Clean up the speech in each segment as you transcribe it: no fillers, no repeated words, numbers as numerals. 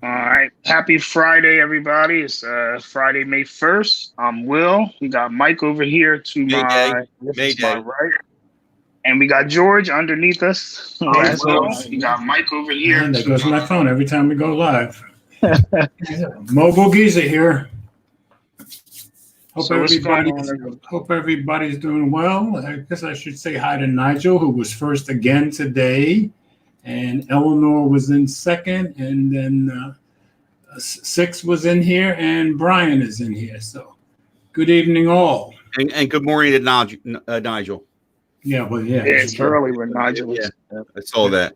All right. Happy Friday, everybody. It's Friday, May 1st. I'm Will. We got Mike over here to my Mayday. right. And we got George underneath us. As well. We got Mike over here. And there goes my phone every time we go live. Mobile Giza here. Hope everybody's doing well. I guess I should say hi to Nigel, who was first again today. And Eleanor was in second. And then Six was in here. And Brian is in here. So good evening, all. And good morning to Nigel. Yeah, well, yeah. It's early when Nigel was. Yeah, I saw that.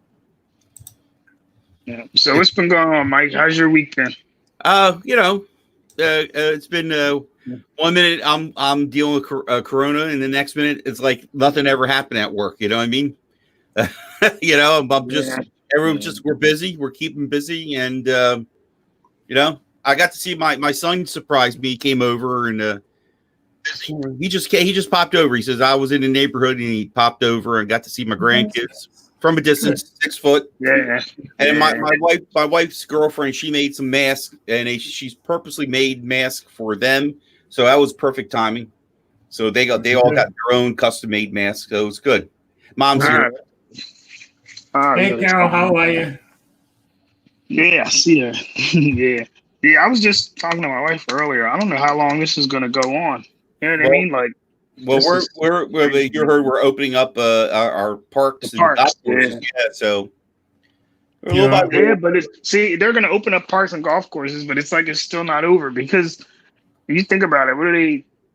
Yeah. So what's been going on, Mike? How's your week been? It's been 1 minute I'm dealing with Corona, and the next minute it's like nothing ever happened at work. You know what I mean? I'm just everyone's just we're busy. We're keeping busy, and I got to see my son surprised me. He came over and. He just popped over. He says I was in the neighborhood and he popped over and got to see my grandkids from a distance, 6 foot. Yeah. And my wife's girlfriend, she made some masks and she's purposely made masks for them. So that was perfect timing. So they all got their own custom made masks. So it was good. Mom's here. Hey Carol, how are you? Yeah, I see her. Yeah. I was just talking to my wife earlier. I don't know how long this is going to go on. You know what I mean? Like, you heard we're opening up our parks and golf courses. Yeah, so but they're going to open up parks and golf courses, but it's like it's still not over because if you think about it,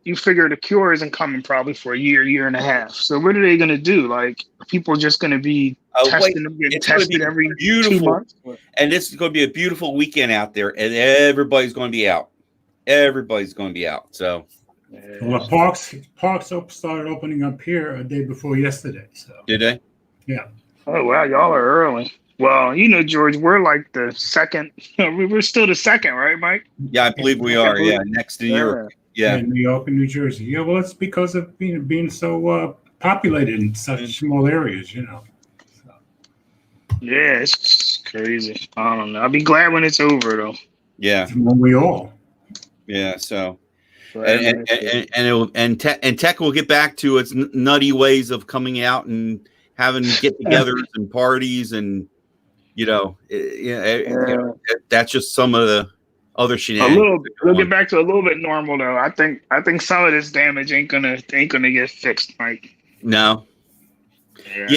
you figure the cure isn't coming probably for a year and a half. So what are they going to do? Like, people are just going to be tested every 2 months? And this is going to be a beautiful weekend out there, and everybody's going to be out. Everybody's going to be out. So. Well, parks started opening up here a day before yesterday. So did they? Yeah. Oh wow, y'all are early. Well, George, we're like the second. We're still the second, right, Mike? Yeah, I believe we are. Yeah, next to Europe. Yeah, in New York and New Jersey. Yeah, well, it's because of being so populated in such small areas, So. Yeah, it's crazy. I don't know. I'll be glad when it's over, though. Yeah, when we all. Yeah. So. And tech will get back to its nutty ways of coming out and having get-togethers and parties, and that's just some of the other shenanigans. We'll get back to a little bit normal though. I think some of this damage ain't gonna get fixed, Mike. No. I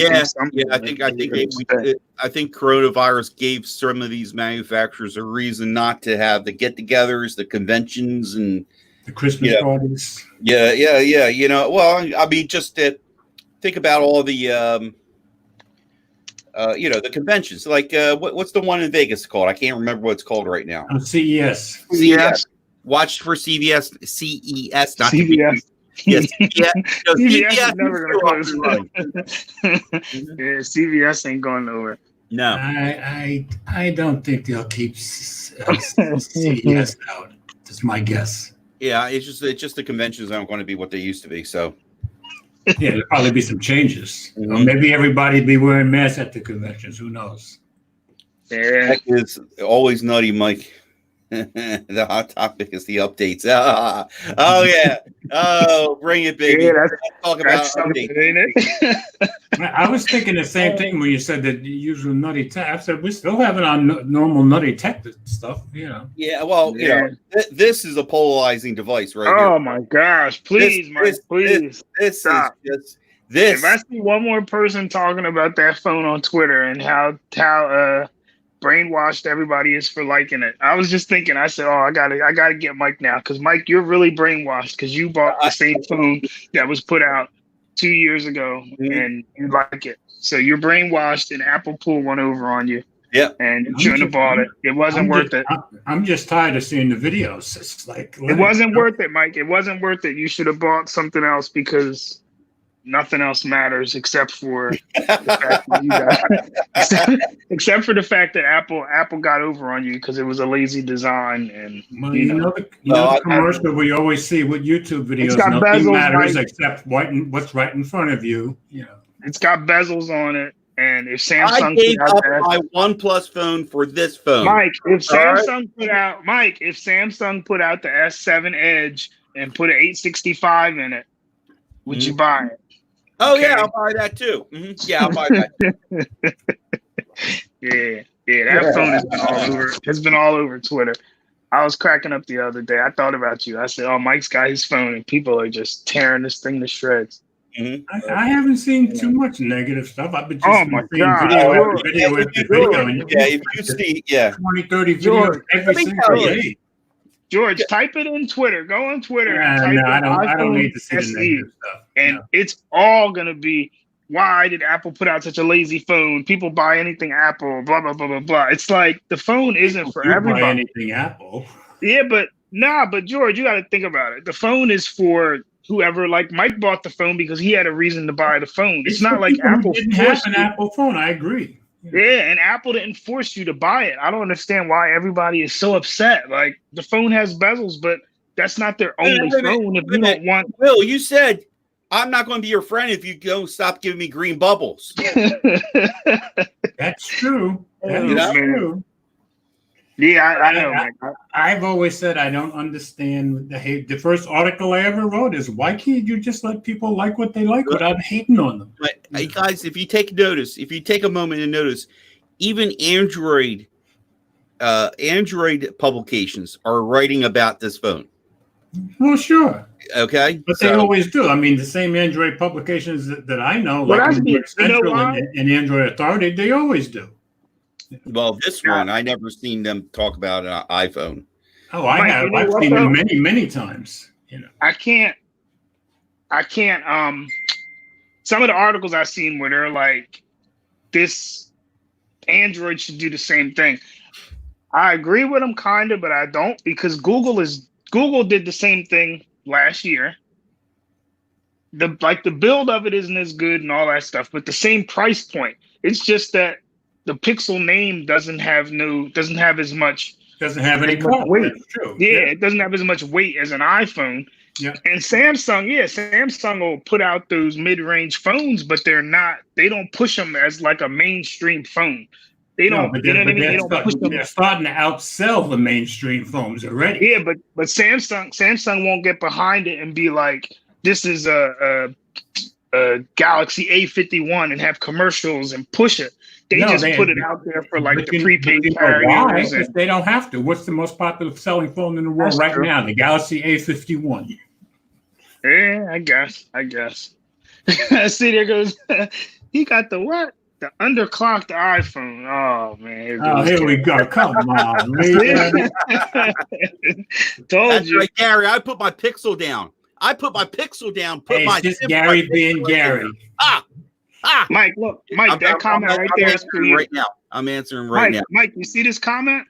think coronavirus gave some of these manufacturers a reason not to have the get-togethers, the conventions, and the Christmas parties. Yeah. Well, I mean, just to think about all the, the conventions. Like, what's the one in Vegas called? I can't remember what it's called right now. CES. CES. Watch for CVS. CES, not CVS. Yes. Yeah. No, CVS is never going to close. Yeah, CVS ain't going nowhere. No. I don't think they'll keep CES out. That's my guess. Yeah, it's just the conventions aren't going to be what they used to be. So, yeah, there'll probably be some changes. Or maybe everybody be wearing masks at the conventions. Who knows? Yeah, that is always nutty, Mike. The hot topic is the updates. Oh yeah. Oh, bring it, baby. Yeah, let's talk about updates. Ain't it? I was thinking the same thing when you said that usual nutty tech. I said we're still having our normal nutty tech stuff, Yeah, well, this is a polarizing device, right? Oh my gosh! Please, Mike, please. This stop. Is just this. If I see one more person talking about that phone on Twitter and how brainwashed everybody is for liking it. I was just thinking, I said, I gotta get Mike now, because Mike, you're really brainwashed because you bought the same phone that was put out 2 years ago and you like it. So you're brainwashed and Apple pulled one over on you. Yeah. And you shouldn't have bought it. It wasn't worth it. I'm just tired of seeing the videos. It's like it wasn't worth it, Mike. It wasn't worth it. You should have bought something else because nothing else matters except for the fact that except for the fact that Apple got over on you because it was a lazy design. And the commercial we always see with YouTube videos. Nothing matters except what's right in front of you. It's got bezels on it. And if I Samsung gave put out up the my OnePlus phone for this phone. Mike, if All right. Samsung put out the S7 Edge and put an 865 in it, would you buy it? Oh Okay. yeah, I'll buy that too. Yeah, I'll buy that. That phone has been all over Twitter. I was cracking up the other day. I thought about you. I said, "Oh, Mike's got his phone, and people are just tearing this thing to shreds." I haven't seen too much negative stuff. I've been just God. seeing video after video after video. If you see, 20, 30 videos every single day. George, type it in Twitter. Go on Twitter and type I don't need to see the negative stuff. And it's all going to be, why did Apple put out such a lazy phone? People buy anything Apple, blah, blah, blah, blah, blah. It's like the phone isn't for everybody. Buy anything Apple. Yeah, but George, you got to think about it. The phone is for whoever, like Mike bought the phone because he had a reason to buy the phone. It's not like Apple didn't have an Apple phone. I agree. Yeah, and Apple didn't force you to buy it. I don't understand why everybody is so upset. Like, the phone has bezels, but that's not their only phone. If you don't want, Will, you said I'm not going to be your friend if you don't stop giving me green bubbles. That's true. That's true. Yeah, I know. I've always said I don't understand the hate. The first article I ever wrote is, why can't you just let people like what they like without hating on them? But guys, if you take a moment to notice, even Android publications are writing about this phone. Well, sure. Okay. But they always do. I mean, the same Android publications that I know, like Android Central and Android Authority, they always do. Well, this one, I never seen them talk about an iPhone. Oh, I have. I've seen them many, many times. I can't. Some of the articles I've seen where they're like, this Android should do the same thing. I agree with them kind of, but I don't, because Google did the same thing last year. The build of it isn't as good and all that stuff, but the same price point. It's just that the Pixel name doesn't have as much. Doesn't have any weight. That's true. Yeah, it doesn't have as much weight as an iPhone. Yeah. And Samsung will put out those mid-range phones, but they don't push them as like a mainstream phone. They don't, you know what I mean? They don't push them. They're starting to outsell the mainstream phones already. Yeah, but Samsung won't get behind it and be like, this is a Galaxy A51 and have commercials and push it. They put it out there for like the prepaid carriers. If they don't have to. What's the most popular selling phone in the world now? The Galaxy A51. Yeah, I guess. See, there goes. He got the what? The underclocked iPhone. Oh man. Here we go. Come on. Told you. Right, Gary. I put my Pixel down. It's just Gary being Gary. Mike, look, Mike, that comment right there is for you. Right now. I'm answering right now. Mike, you see this comment?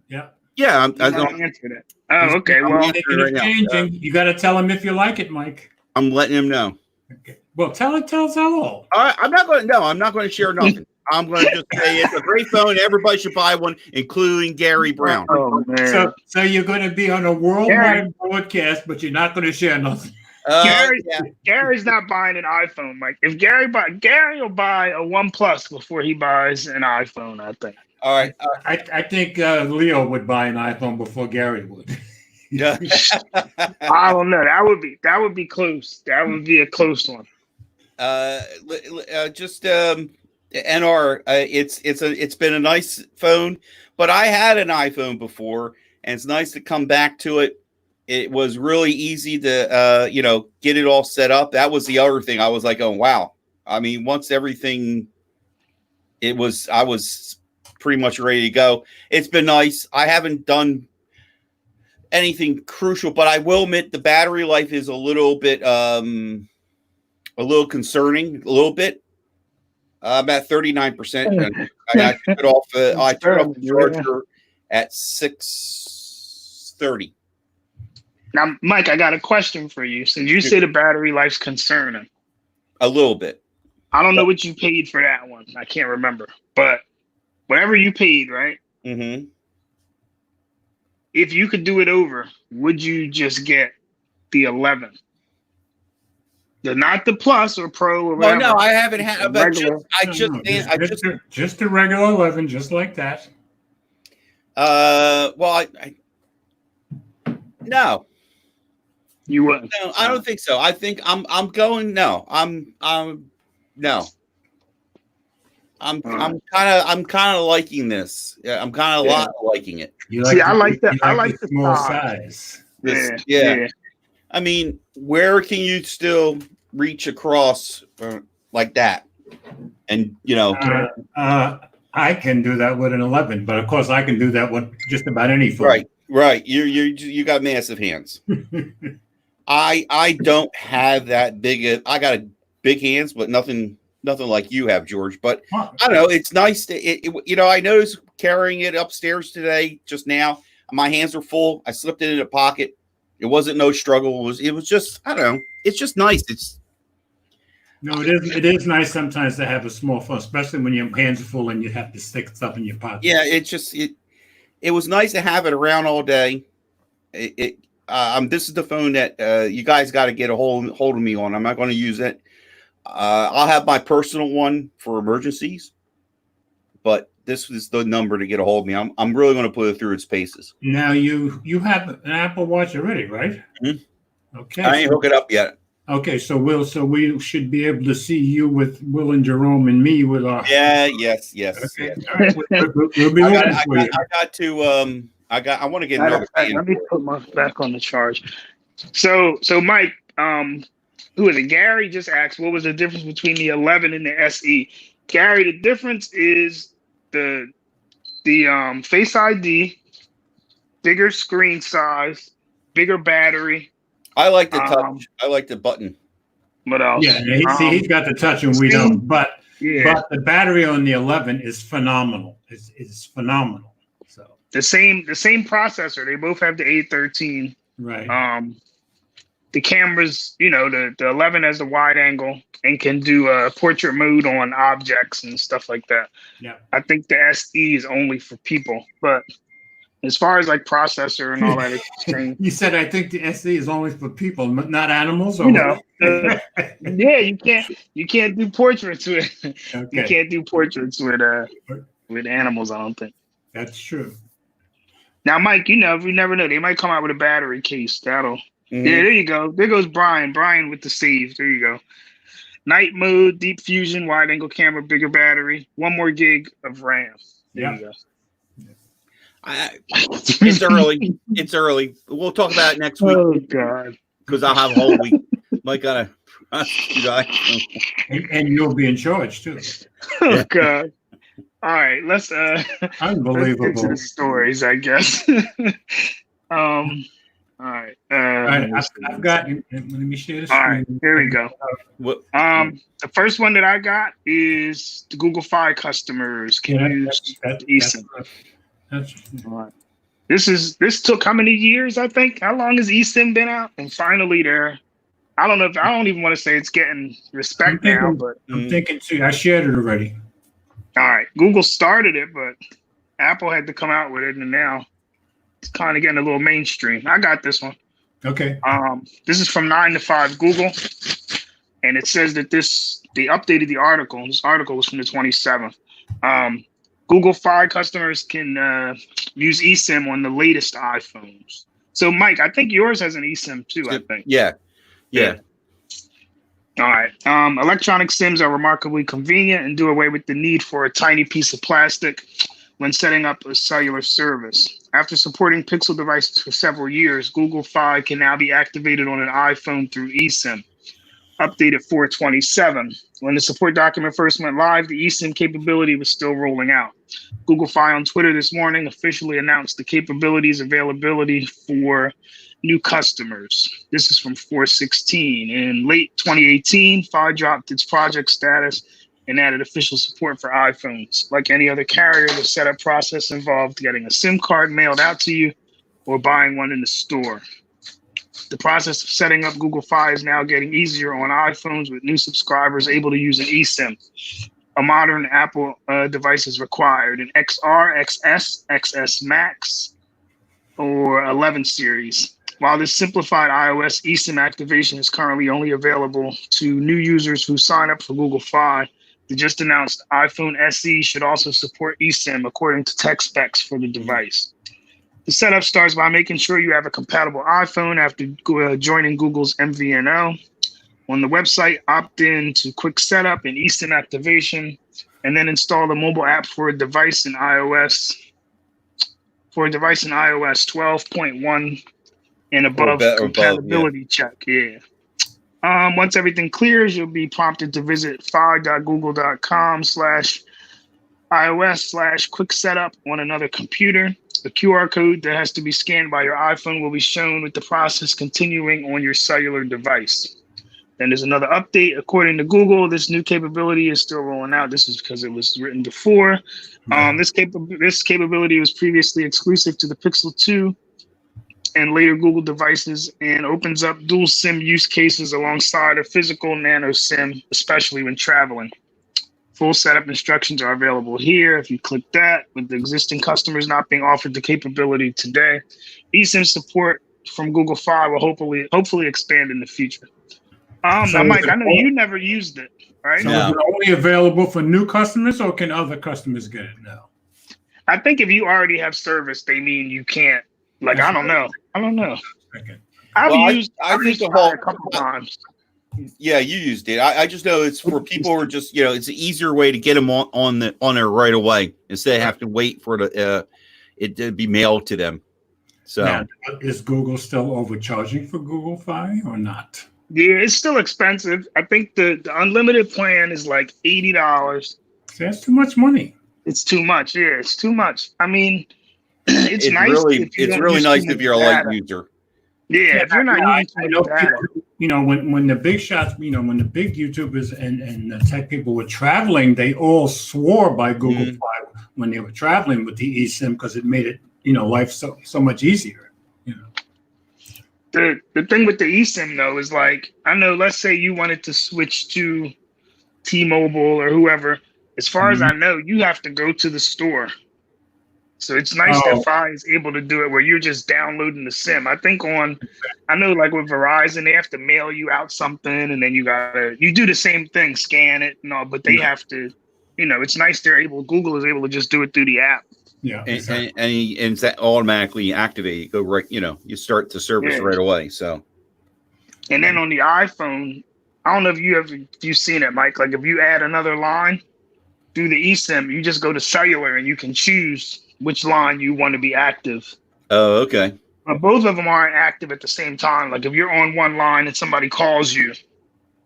Yeah. Yeah, I'm going to answer that. Oh, okay. Well, changing. You got to tell him if you like it, Mike. I'm letting him know. Okay. Well, tell us all. All right. I'm not going to share nothing. I'm going to just say it's a great phone. Everybody should buy one, including Gary Brown. Oh, man. So you're going to be on a worldwide broadcast, but you're not going to share nothing. Gary's not buying an iPhone, Mike. If Gary will buy a OnePlus before he buys an iPhone, I think. All right. I think Leo would buy an iPhone before Gary would. Yeah. I don't know. That would be close. That would be a close one. NR. It's been a nice phone, but I had an iPhone before, and it's nice to come back to it. It was really easy to get it all set up. That was the other thing. I was like, oh wow. I mean, once everything, I was pretty much ready to go. It's been nice. I haven't done anything crucial, but I will admit the battery life is a little bit concerning. A little bit. I'm at 39%. I took it off. I turned off the charger at 6:30. Now, Mike, I got a question for you. Since you say the battery life's concerning, a little bit. I don't know what you paid for that one. I can't remember, but whatever you paid, right? Mm-hmm. If you could do it over, would you just get the 11? Not the Plus or Pro or Well, whatever. no, I haven't had. But just the regular 11, just like that. Well, no. You wouldn't? No, I don't think so. I think I'm going. No, no. I'm kind of liking this. Yeah, I'm kind of a lot liking it. I like the small size. Yeah. I mean, where can you still reach across like that? And I can do that with an 11, but of course I can do that with just about any phone. Right. You got massive hands. I don't have that big. I got big hands, but nothing like you have, George. But I don't know. It's nice to I noticed carrying it upstairs today. Just now, my hands were full. I slipped it in a pocket. It wasn't no struggle. It was just, I don't know. It's just nice. It is nice sometimes to have a small phone, especially when your hands are full and you have to stick stuff in your pocket. Yeah, it was nice to have it around all day. This is the phone that you guys got to get a hold of me on. I'm not going to use it. I'll have my personal one for emergencies, but this is the number to get a hold of me. I'm really going to put it through its paces. Now you have an Apple Watch already, right? Mm-hmm. Okay. I ain't hooked it up yet. Okay, so we should be able to see you with Will and Jerome and me with our. Yes. Okay. Yes. All right. We'll be looking for you. I want to get another. Let me put my back on the charge. So Mike, who is it? Gary just asked, what was the difference between the 11 and the SE? Gary, the difference is the Face ID, bigger screen size, bigger battery. I like the touch. I like the button. What else? Yeah, he's got the touch and we don't. But the battery on the 11 is phenomenal. It's phenomenal. So the same processor. They both have the A13. Right. The cameras, the 11 has a wide angle and can do a portrait mode on objects and stuff like that. Yeah. I think the SE is only for people, but as far as like processor and all that, it's the same. You said I think the SE is only for people, not animals. Or yeah, you can't do portraits with. Okay. You can't do portraits with animals. I don't think that's true. Now, Mike, you never know. They might come out with a battery case. That'll. Mm-hmm. Yeah, there you go. There goes Brian. Brian with the save. There you go. Night mode, deep fusion, wide angle camera, bigger battery, 1 more gig of RAM. There you go. It's early. It's early. We'll talk about it next week. Oh God! Because I'll have a whole week. Mike gotta, and you'll be in charge too. Oh God! All right, let's unbelievable. Let's get to the stories, I guess. All right. I've got. Let me share this. All right, here we go. The first one that I got is the Google Fi customers can use eSIM. All right. This took how many years? I think. How long has eSIM been out? And finally, I don't know. I don't even want to say it's getting respect now, but I'm thinking too. I shared it already. All right, Google started it, but Apple had to come out with it, and now it's kind of getting a little mainstream. I got this one. Okay. This is from 9 to 5 Google, and it says that they updated the article. This article was from the 27th. Google Fi customers can use eSIM on the latest iPhones. So, Mike, I think yours has an eSIM too. I think. Yeah. All right. Electronic SIMs are remarkably convenient and do away with the need for a tiny piece of plastic when setting up a cellular service. After supporting Pixel devices for several years, Google Fi can now be activated on an iPhone through eSIM. Updated 427. When the support document first went live, the eSIM capability was still rolling out. Google Fi on Twitter this morning officially announced the capability's availability for new customers. This is from 416. In late 2018, Fi dropped its project status and added official support for iPhones. Like any other carrier, the setup process involved getting a SIM card mailed out to you or buying one in the store. The process of setting up Google Fi is now getting easier on iPhones, with new subscribers able to use an eSIM. A modern Apple device is required, an XR, XS, XS Max, or 11 series. While this simplified iOS eSIM activation is currently only available to new users who sign up for Google Fi, the just announced iPhone SE should also support eSIM according to tech specs for the device. The setup starts by making sure you have a compatible iPhone after joining Google's MVNO. On the website, opt in to quick setup and eSIM activation, and then install the mobile app for a device in iOS 12.1 and above compatibility check. Yeah. Once everything clears, you'll be prompted to visit fi.google.com/iOS/quick setup on another computer. The QR code that has to be scanned by your iPhone will be shown with the process continuing on your cellular device. Then there's another update. According to Google, this new capability is still rolling out. This is because it was written before. This capability was previously exclusive to the Pixel 2 and later Google devices, and opens up dual SIM use cases alongside a physical nano SIM, especially when traveling. Full setup instructions are available here. If you click that, with the existing customers not being offered the capability today, eSIM support from Google Fi will hopefully expand in the future. Now, Mike, I know you never used it, right? So is it only available for new customers, or can other customers get it now? I think if you already have service, they mean you can't. Like, I don't know. Okay. I've used it a couple times. Yeah, you used it. I just know it's for people who are just, it's an easier way to get them on there right away instead of having to wait for it to be mailed to them. So now, is Google still overcharging for Google Fi or not? Yeah, it's still expensive. I think the unlimited plan is like $80. See, that's too much money. It's too much. Yeah, it's too much. I mean, it's nice. It's really nice if you're a light user. Yeah, if you're not using data. When the big shots, when the big YouTubers and the tech people were traveling, they all swore by Google Fi when they were traveling with the eSIM because it made it, life so much easier. The thing with the eSIM though is like, I know, let's say you wanted to switch to T-Mobile or whoever. As far as I know, you have to go to the store. So it's nice that Fi is able to do it where you're just downloading the SIM. I think I know like with Verizon, they have to mail you out something and then you do the same thing, scan it and all, but they have to, it's nice Google is able to just do it through the app. Yeah. And it's automatically activate. You go right, you start the service right away. So. And then on the iPhone, I don't know if you've seen it, Mike, like if you add another line through the eSIM, you just go to cellular and you can choose which line you want to be active. Oh, okay. But both of them aren't active at the same time. Like if you're on one line and somebody calls you,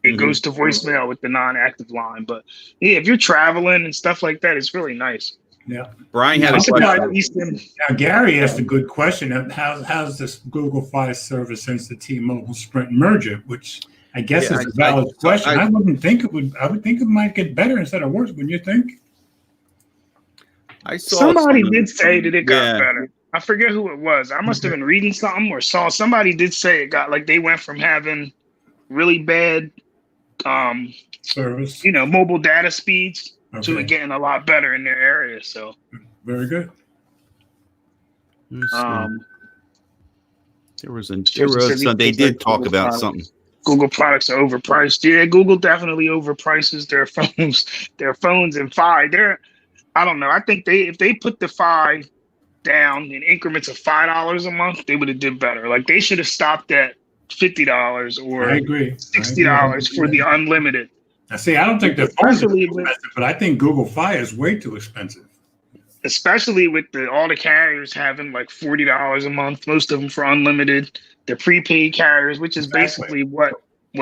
it goes to voicemail with the non-active line. But yeah, if you're traveling and stuff like that, it's really nice. Yeah. Brian had a question. Now, Gary asked a good question. How's this Google Fi service since the T-Mobile Sprint merger, which I guess is a valid question. I wouldn't think it would. I would think it might get better instead of worse. Wouldn't you think? Somebody did say that it got better. I forget who it was. I must have been reading something or saw somebody did say it got like they went from having really bad service, mobile data speeds to it getting a lot better in their area. So very good. They did talk about something. Google products are overpriced. Yeah, Google definitely overprices their phones and Fi. I don't know. I think if they put the Fi down in increments of $5 a month, they would have did better. Like they should have stopped at $50 or I agree. $60 for the unlimited. I see. I don't think the phones are expensive, but I think Google Fi is way too expensive. Especially with all the carriers having like $40 a month, most of them for unlimited. The prepaid carriers, which is basically what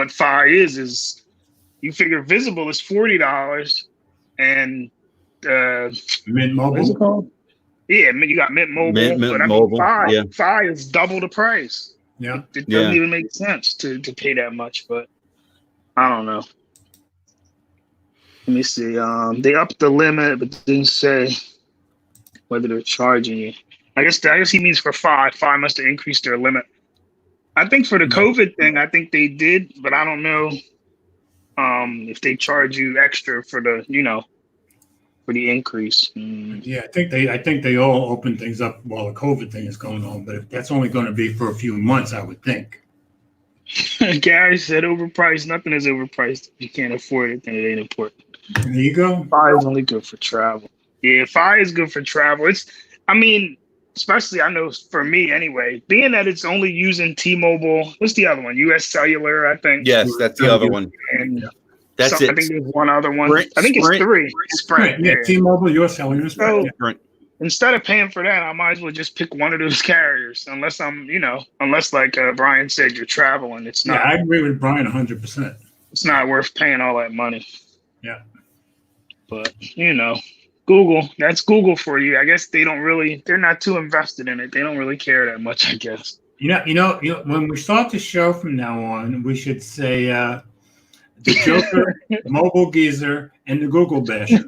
Fi is you figure Visible is $40 and Mint Mobile. What's it called? Yeah, you got Mint Mobile, but I mean Fi is double the price. Yeah, it doesn't even make sense to pay that much, but I don't know. Let me see. They upped the limit, but didn't say whether they're charging you. I guess he means for Fi. Fi must have increased their limit. I think for the COVID thing, I think they did, but I don't know if they charge you extra for the, for the increase. Yeah, I think they all open things up while the COVID thing is going on, but if that's only going to be for a few months, I would think. Gary said overpriced. Nothing is overpriced. If you can't afford it, then it ain't important. There you go. Fi is only good for travel. Yeah, Fi is good for travel. Especially I know for me anyway, being that it's only using T-Mobile. What's the other one? US Cellular, I think. Yes, that's the other one. And That's it. I think there's one other one. Sprint, I think it's Sprint. 3. Sprint. Yeah, T-Mobile, US Cellular. So, Yeah. instead of paying for that, I might as well just pick one of those carriers. Unless like Brian said, you're traveling. It's not. Yeah, I agree with Brian 100%. It's not worth paying all that money. Yeah. But Google. That's Google for you. I guess they're not too invested in it. They don't really care that much, I guess. You know, when we start the show from now on, we should say the Joker, Mobile Geezer, and the Google Basher.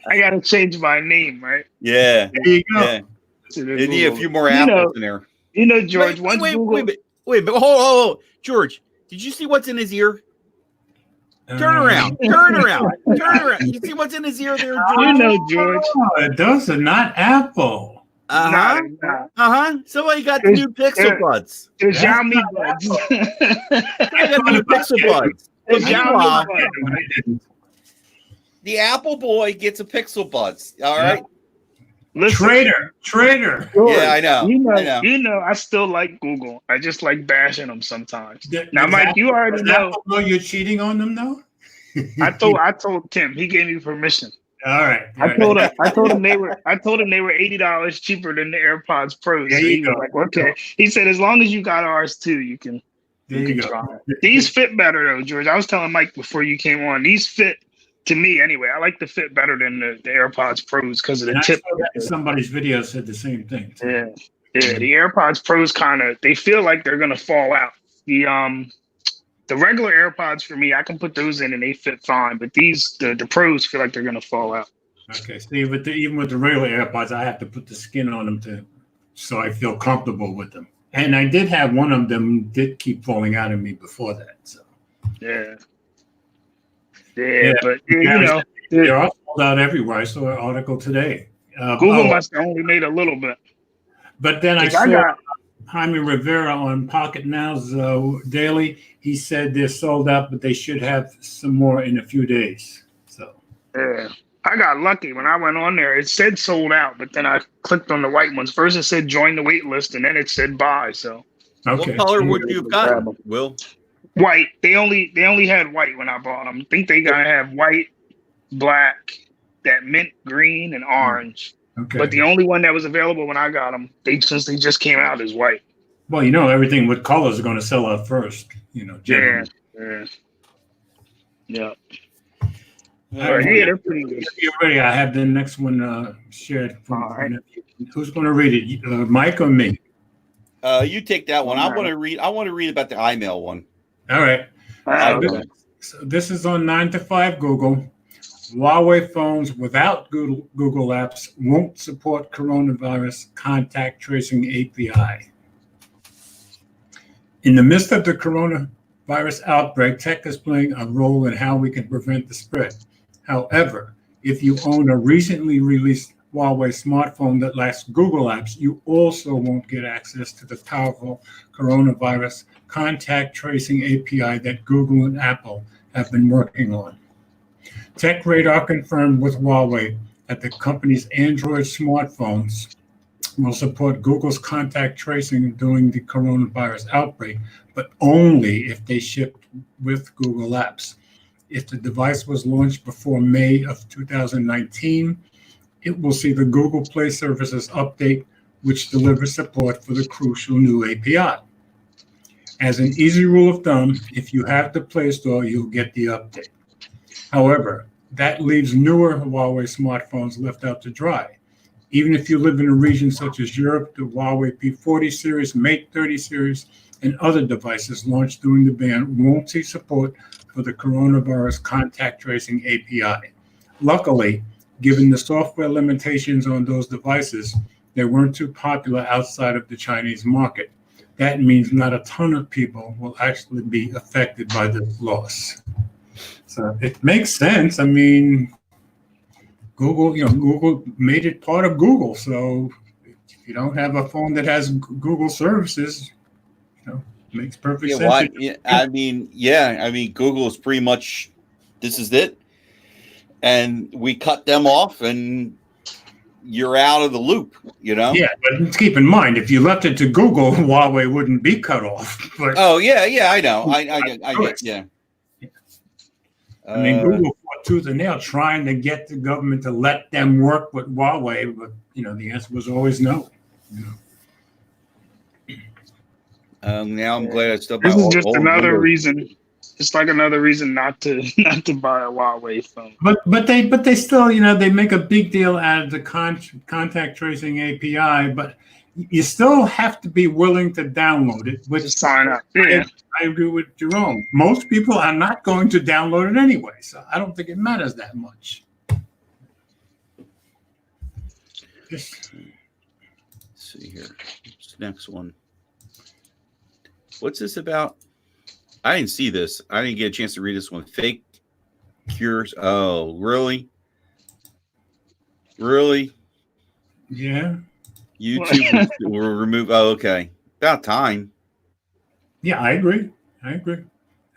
I gotta change my name, right? Yeah. There you go. Yeah. You need a few more apples in there. George. Wait, but hold. George, did you see what's in his ear? Turn around. You see what's in his ear there, George? George. Oh, those are not Apple. Somebody got the new Pixel Buds. The Xiaomi Buds. I got the new Pixel Buds. The Xiaomi Buds. The Apple boy gets a Pixel Buds. All right. Listen, Traitor. George, yeah, I know. I still like Google. I just like bashing them sometimes. Now, Mike, you already know. Apple know you're cheating on them, though? I told Tim. He gave me permission. All right. I told him they were $80 cheaper than the AirPods Pros. There so you he go. was like, okay. He said, as long as you got ours too, you can try it. These fit better though, George. I was telling Mike before you came on. These fit to me anyway. I like the fit better than the AirPods Pros because of the tip. Somebody's video said the same thing. Yeah. The AirPods Pros they feel like they're gonna fall out. The regular AirPods for me, I can put those in and they fit fine, but the Pros feel like they're gonna fall out. Okay, see, even with the regular AirPods, I have to put the skin on them so I feel comfortable with them. And I did have one of them did keep falling out of me before that. So yeah, but they're all sold out everywhere. I saw an article today. Google must have only made a little bit. But then I saw Jaime Rivera on Pocket Now's Daily. He said they're sold out, but they should have some more in a few days. So yeah, I got lucky when I went on there. It said sold out, but then I clicked on the white ones. First it said join the wait list, and then it said buy. So okay. What color would you have gotten, Will? White. They only had white when I bought them. I think they gotta have white, black, that mint green, and orange. Okay. But the only one that was available when I got them, since they just came out, is white. Well, everything with colors is going to sell out first. Generally. Yeah. All right. Yeah, they're pretty good. You're ready. I have the next one shared. Who's going to read it? Mike or me? You take that one. I want to read about the iMail one. All right. Okay. So this is on 9 to 5 Google. Huawei phones without Google Apps won't support coronavirus contact tracing API. In the midst of the coronavirus outbreak, tech is playing a role in how we can prevent the spread. However, if you own a recently released Huawei smartphone that lacks Google Apps, you also won't get access to the powerful coronavirus contact tracing API that Google and Apple have been working on. TechRadar confirmed with Huawei that the company's Android smartphones will support Google's contact tracing during the coronavirus outbreak, but only if they ship with Google Apps. If the device was launched before May of 2019, it will see the Google Play Services update, which delivers support for the crucial new API. As an easy rule of thumb, if you have the Play Store, you'll get the update. However, that leaves newer Huawei smartphones left out to dry. Even if you live in a region such as Europe, the Huawei P40 series, Mate 30 series, and other devices launched during the ban won't see support for the coronavirus contact tracing API. Luckily, given the software limitations on those devices, they weren't too popular outside of the Chinese market. That means not a ton of people will actually be affected by this loss. So it makes sense. I mean, Google made it part of Google. So if you don't have a phone that has Google services, it makes perfect sense. I mean, Google is pretty much, this is it. And we cut them off and you're out of the loop, Yeah, but keep in mind, if you left it to Google, Huawei wouldn't be cut off. But I know. I get, yeah. I mean, Google fought tooth and nail trying to get the government to let them work with Huawei, but the answer was always no. Now I'm glad I still. This is just another reason. It's like another reason not to buy a Huawei phone. But they still they make a big deal out of the contact tracing API, but you still have to be willing to download it. Which just sign up. Yeah. I agree with Jerome. Most people are not going to download it anyway, so I don't think it matters that much. Let's see here. What's the next one? What's this about? I didn't see this. I didn't get a chance to read this one. Fake cures. Oh, really? Really? Yeah. YouTube will remove. Oh, okay. About time. Yeah, I agree. All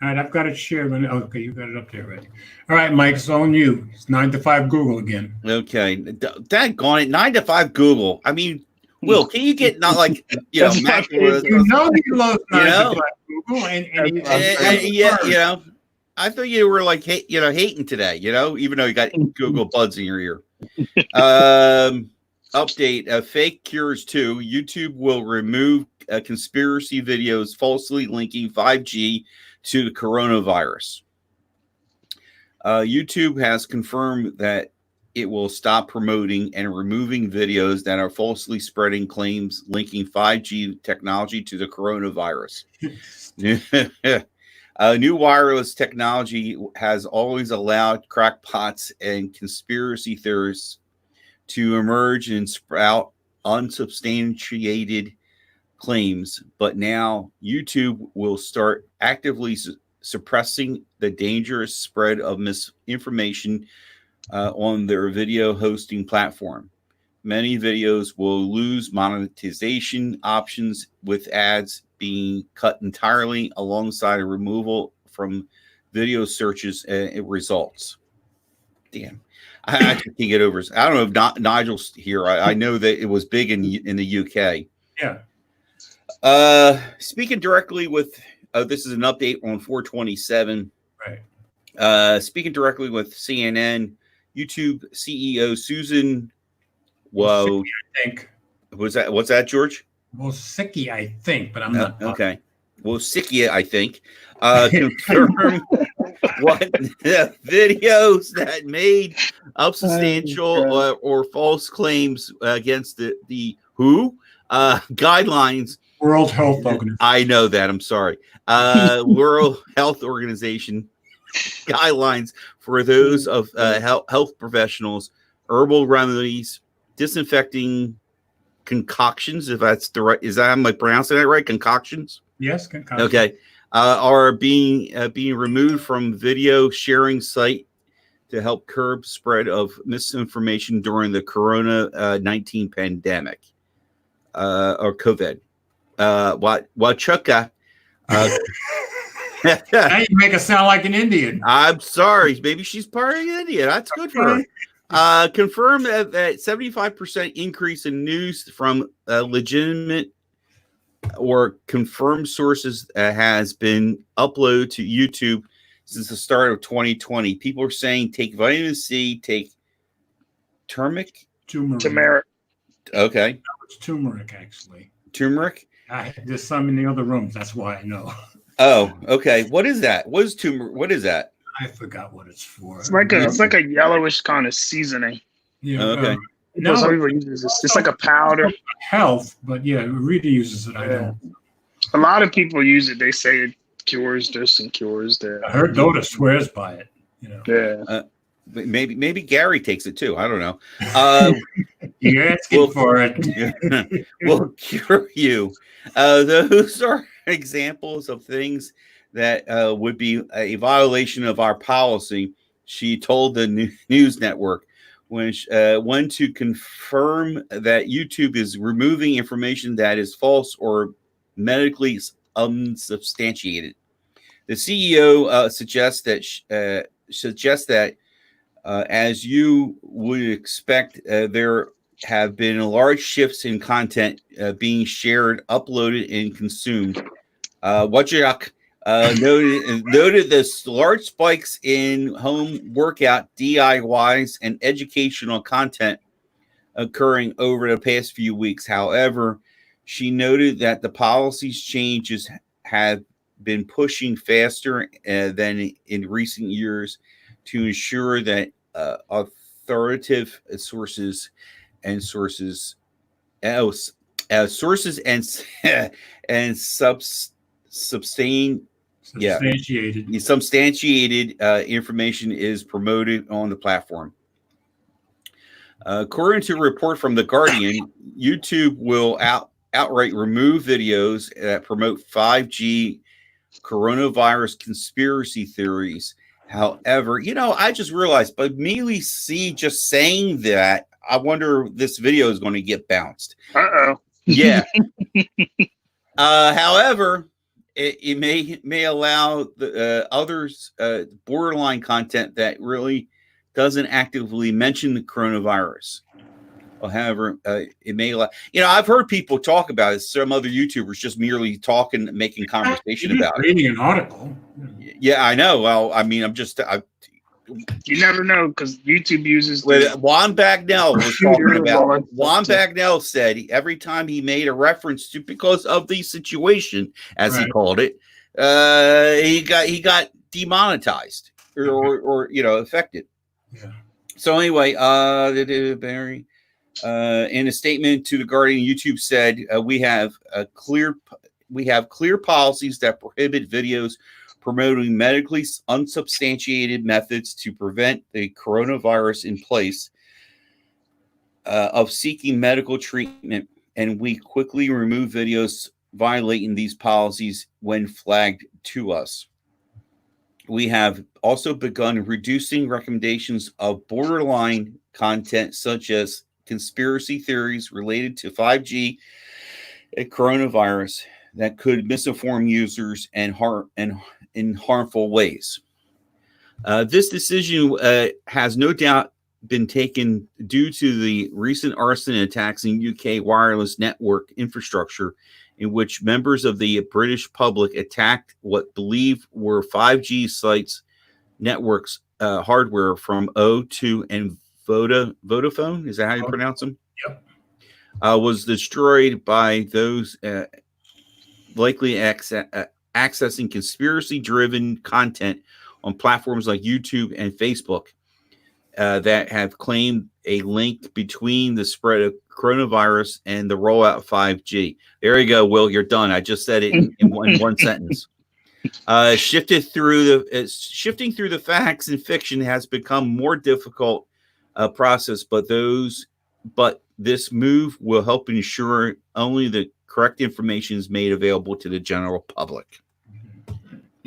right, I've got it shared. Okay, you got it up there already. All right, Mike, it's on you. It's 9 to 5 Google again. Okay. Daggone it. 9 to 5 Google. I mean, Will, can you get not like Mac? You love 9 to 5 Google, and I thought you were like hating today, even though you got Google Buds in your ear. Update: Fake Cures 2. YouTube will remove conspiracy videos falsely linking 5G to the coronavirus. YouTube has confirmed that it will stop promoting and removing videos that are falsely spreading claims linking 5G technology to the coronavirus. New wireless technology has always allowed crackpots and conspiracy theorists to emerge and sprout unsubstantiated claims, but now YouTube will start actively suppressing the dangerous spread of misinformation on their video hosting platform. Many videos will lose monetization options, with ads being cut entirely alongside a removal from video searches and results. Damn. I just can't get over. I don't know if Nigel's here. I know that it was big in the UK. Yeah. Speaking directly with this is an update on 427. Right. Speaking directly with CNN, YouTube CEO Susan. Whoa. I think. What's that, George? Wozicki, I think, but I'm not. Okay. Wozicki, I think. Confirm what the videos that made unsubstantial or false claims against the WHO guidelines. World Health Organization. I know that. I'm sorry. World Health Organization guidelines for those of health professionals, herbal remedies, disinfecting concoctions. If that's the right, am I pronouncing that right? Concoctions. Yes, concoctions. Okay. Are being removed from video sharing site to help curb spread of misinformation during the Corona-19 pandemic or COVID. Wachuka. Now you make us sound like an Indian. I'm sorry. Maybe she's part of India. That's good for her. Confirm that 75% increase in news from legitimate or confirmed sources has been uploaded to YouTube since the start of 2020. People are saying take vitamin C, take turmeric. Okay. No, it's turmeric, actually. Turmeric? There's some in the other rooms. That's why I know. Oh, okay. What is that? What is turmeric? What is that? I forgot what it's for. It's like a yellowish kind of seasoning. Yeah. Okay. No, some people use this. It's like a powder. Health, but yeah, Rita uses it. I don't. A lot of people use it. They say it cures this and cures that. I heard Dota swears by it. Yeah. Maybe Gary takes it too. I don't know. You're asking for it. We'll cure you. Those are examples of things that would be a violation of our policy. She told the news network when to confirm that YouTube is removing information that is false or medically unsubstantiated. The CEO suggests that as you would expect, there have been large shifts in content being shared, uploaded, and consumed. Wojciech noted the large spikes in home workout, DIYs, and educational content occurring over the past few weeks. However, she noted that the policies changes have been pushing faster than in recent years to ensure that authoritative sources and substantiated information is promoted on the platform. According to a report from The Guardian, YouTube will outright remove videos that promote 5G coronavirus conspiracy theories. However, I just realized, but immediately see just saying that, I wonder if this video is going to get bounced. Uh-oh. Yeah. However, it may allow the others borderline content that really doesn't actively mention the coronavirus. However, it may allow. I've heard people talk about it. Some other YouTubers just merely talking, making conversation about reading an article. Yeah, I know. Well, I mean, you never know because YouTube uses. Juan Bagnell was talking about. Juan Bagnell said every time he made a reference to because of the situation, as he called it, he got demonetized or affected. Yeah. So anyway, Barry, in a statement to The Guardian, YouTube said we have clear policies that prohibit videos promoting medically unsubstantiated methods to prevent the coronavirus in place of seeking medical treatment, and we quickly remove videos violating these policies when flagged to us. We have also begun reducing recommendations of borderline content such as conspiracy theories related to 5G and coronavirus that could misinform users and in harmful ways. This decision has no doubt been taken due to the recent arson attacks in UK wireless network infrastructure, in which members of the British public attacked what believed were 5G sites networks hardware from O2 and Vodafone. Is that how you pronounce them? Yep. Was destroyed by those likely accessing conspiracy-driven content on platforms like YouTube and Facebook that have claimed a link between the spread of coronavirus and the rollout of 5G. There you go, Will. You're done. I just said it in one sentence. Shifting through the facts and fiction has become more difficult process, but this move will help ensure only the correct information is made available to the general public.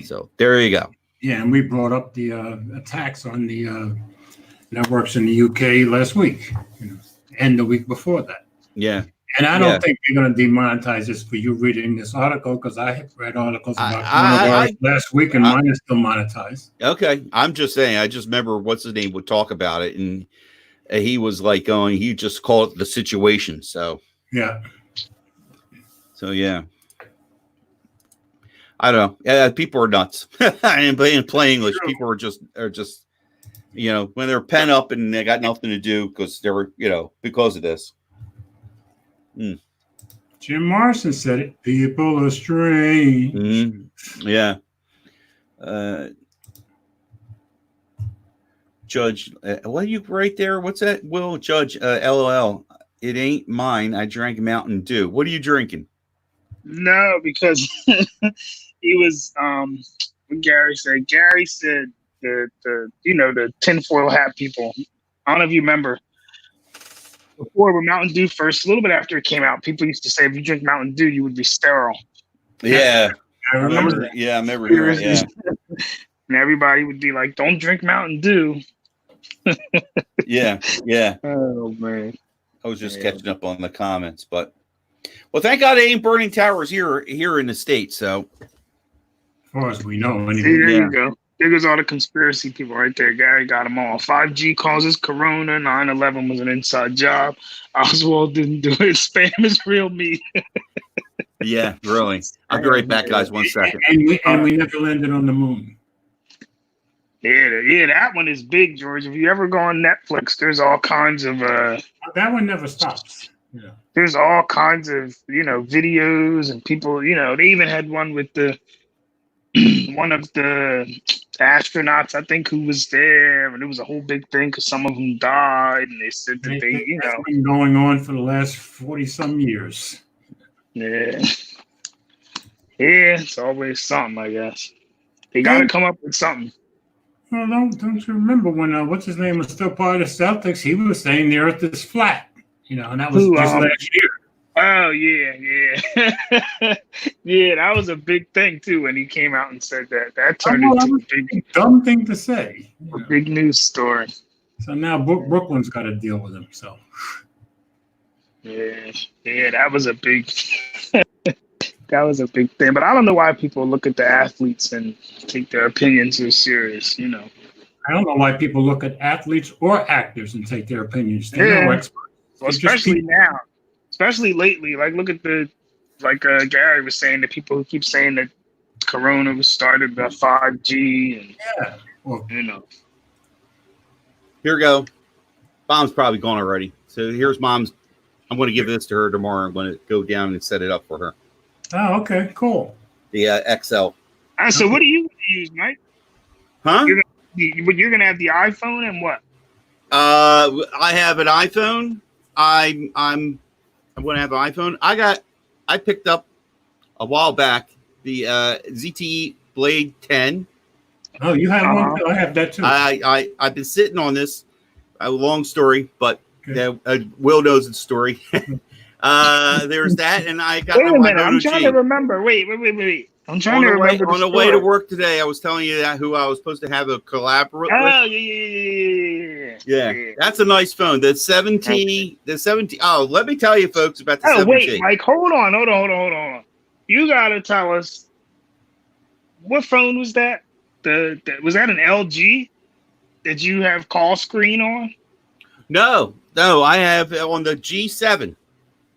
So there you go. Yeah, and we brought up the attacks on the networks in the UK last week, and the week before that. Yeah. And I don't think they're going to demonetize this for you reading this article, because I have read articles about coronavirus last week, and mine is still monetized. Okay. I'm just saying, I just remember what's his name would talk about it, and he was like he just called it the situation. So, yeah. So, yeah. I don't know. Yeah, people are nuts. And in plain English, people are just when they're pent up and they got nothing to do because they were, because of this. Jim Morrison said it. People are strange. Mm-hmm. Yeah. Judge, what do you write there? What's that? Will Judge, LOL. It ain't mine. I drank Mountain Dew. What are you drinking? No, because he was what Gary said. Gary said the tinfoil hat people. I don't know if you remember. Before, when Mountain Dew first, a little bit after it came out, people used to say if you drink Mountain Dew, you would be sterile. Yeah. I remember that. Yeah, I remember hearing it. Yeah. And everybody would be like, "Don't drink Mountain Dew." Yeah. Yeah. Oh man. I was just catching up on the comments, but well, thank God it ain't burning towers here in the States. So As far as we know, See, anyway. there Yeah. you go. There goes all the conspiracy people right there. Gary got them all. 5G causes corona. 9/11 was an inside job. Oswald didn't do it. Spam is real meat. yeah, really. I'll be right back, guys. 1 second. And we never landed on the moon. Yeah, that one is big, George. If you ever go on Netflix, there's all kinds of That one never stops. Yeah. there's all kinds of videos and people. They even had one with the one of the astronauts, I think, who was there, and it was a whole big thing because some of them died, and they said that That's been going on for the last 40-some years. yeah, it's always something, I guess. They got to come up with something. Well, don't you remember when what's his name was still part of the Celtics? He was saying the Earth is flat, and that was just last year. Oh yeah. Yeah, that was a big thing too when he came out and said that. That turned into a big dumb thing to say. big news story. So now Brooklyn's got to deal with him. So yeah, that was a big that was a big thing. But I don't know why people look at the athletes and take their opinions so serious. I don't know why people look at athletes or actors and take their opinions. They're no experts. Well, especially now. Especially lately, like look at Gary was saying, the people who keep saying that Corona was started by 5G, and Here we go. Mom's probably gone already. So here's Mom's. I'm going to give this to her tomorrow. I'm going to go down and set it up for her. Oh, okay, cool. The XL. So what do you use, Mike? Huh? You're gonna have the iPhone and what? I have an iPhone. I'm going to have an iPhone. I picked up a while back the ZTE Blade 10. Oh, you have one too? I have that too. I've been sitting on this. A long story, but Will knows the story. There's that, and I got. Wait a minute, I'm trying to remember. Wait. I'm trying to remember. On the way to work today, I was telling you that who I was supposed to have a collaborate with. Oh, yeah. That's a nice phone. The 17. Oh, let me tell you, folks, about the 17. Wait, Mike, hold on. You gotta tell us what phone was that? Was that an LG? Did you have call screen on? No, I have on the G7.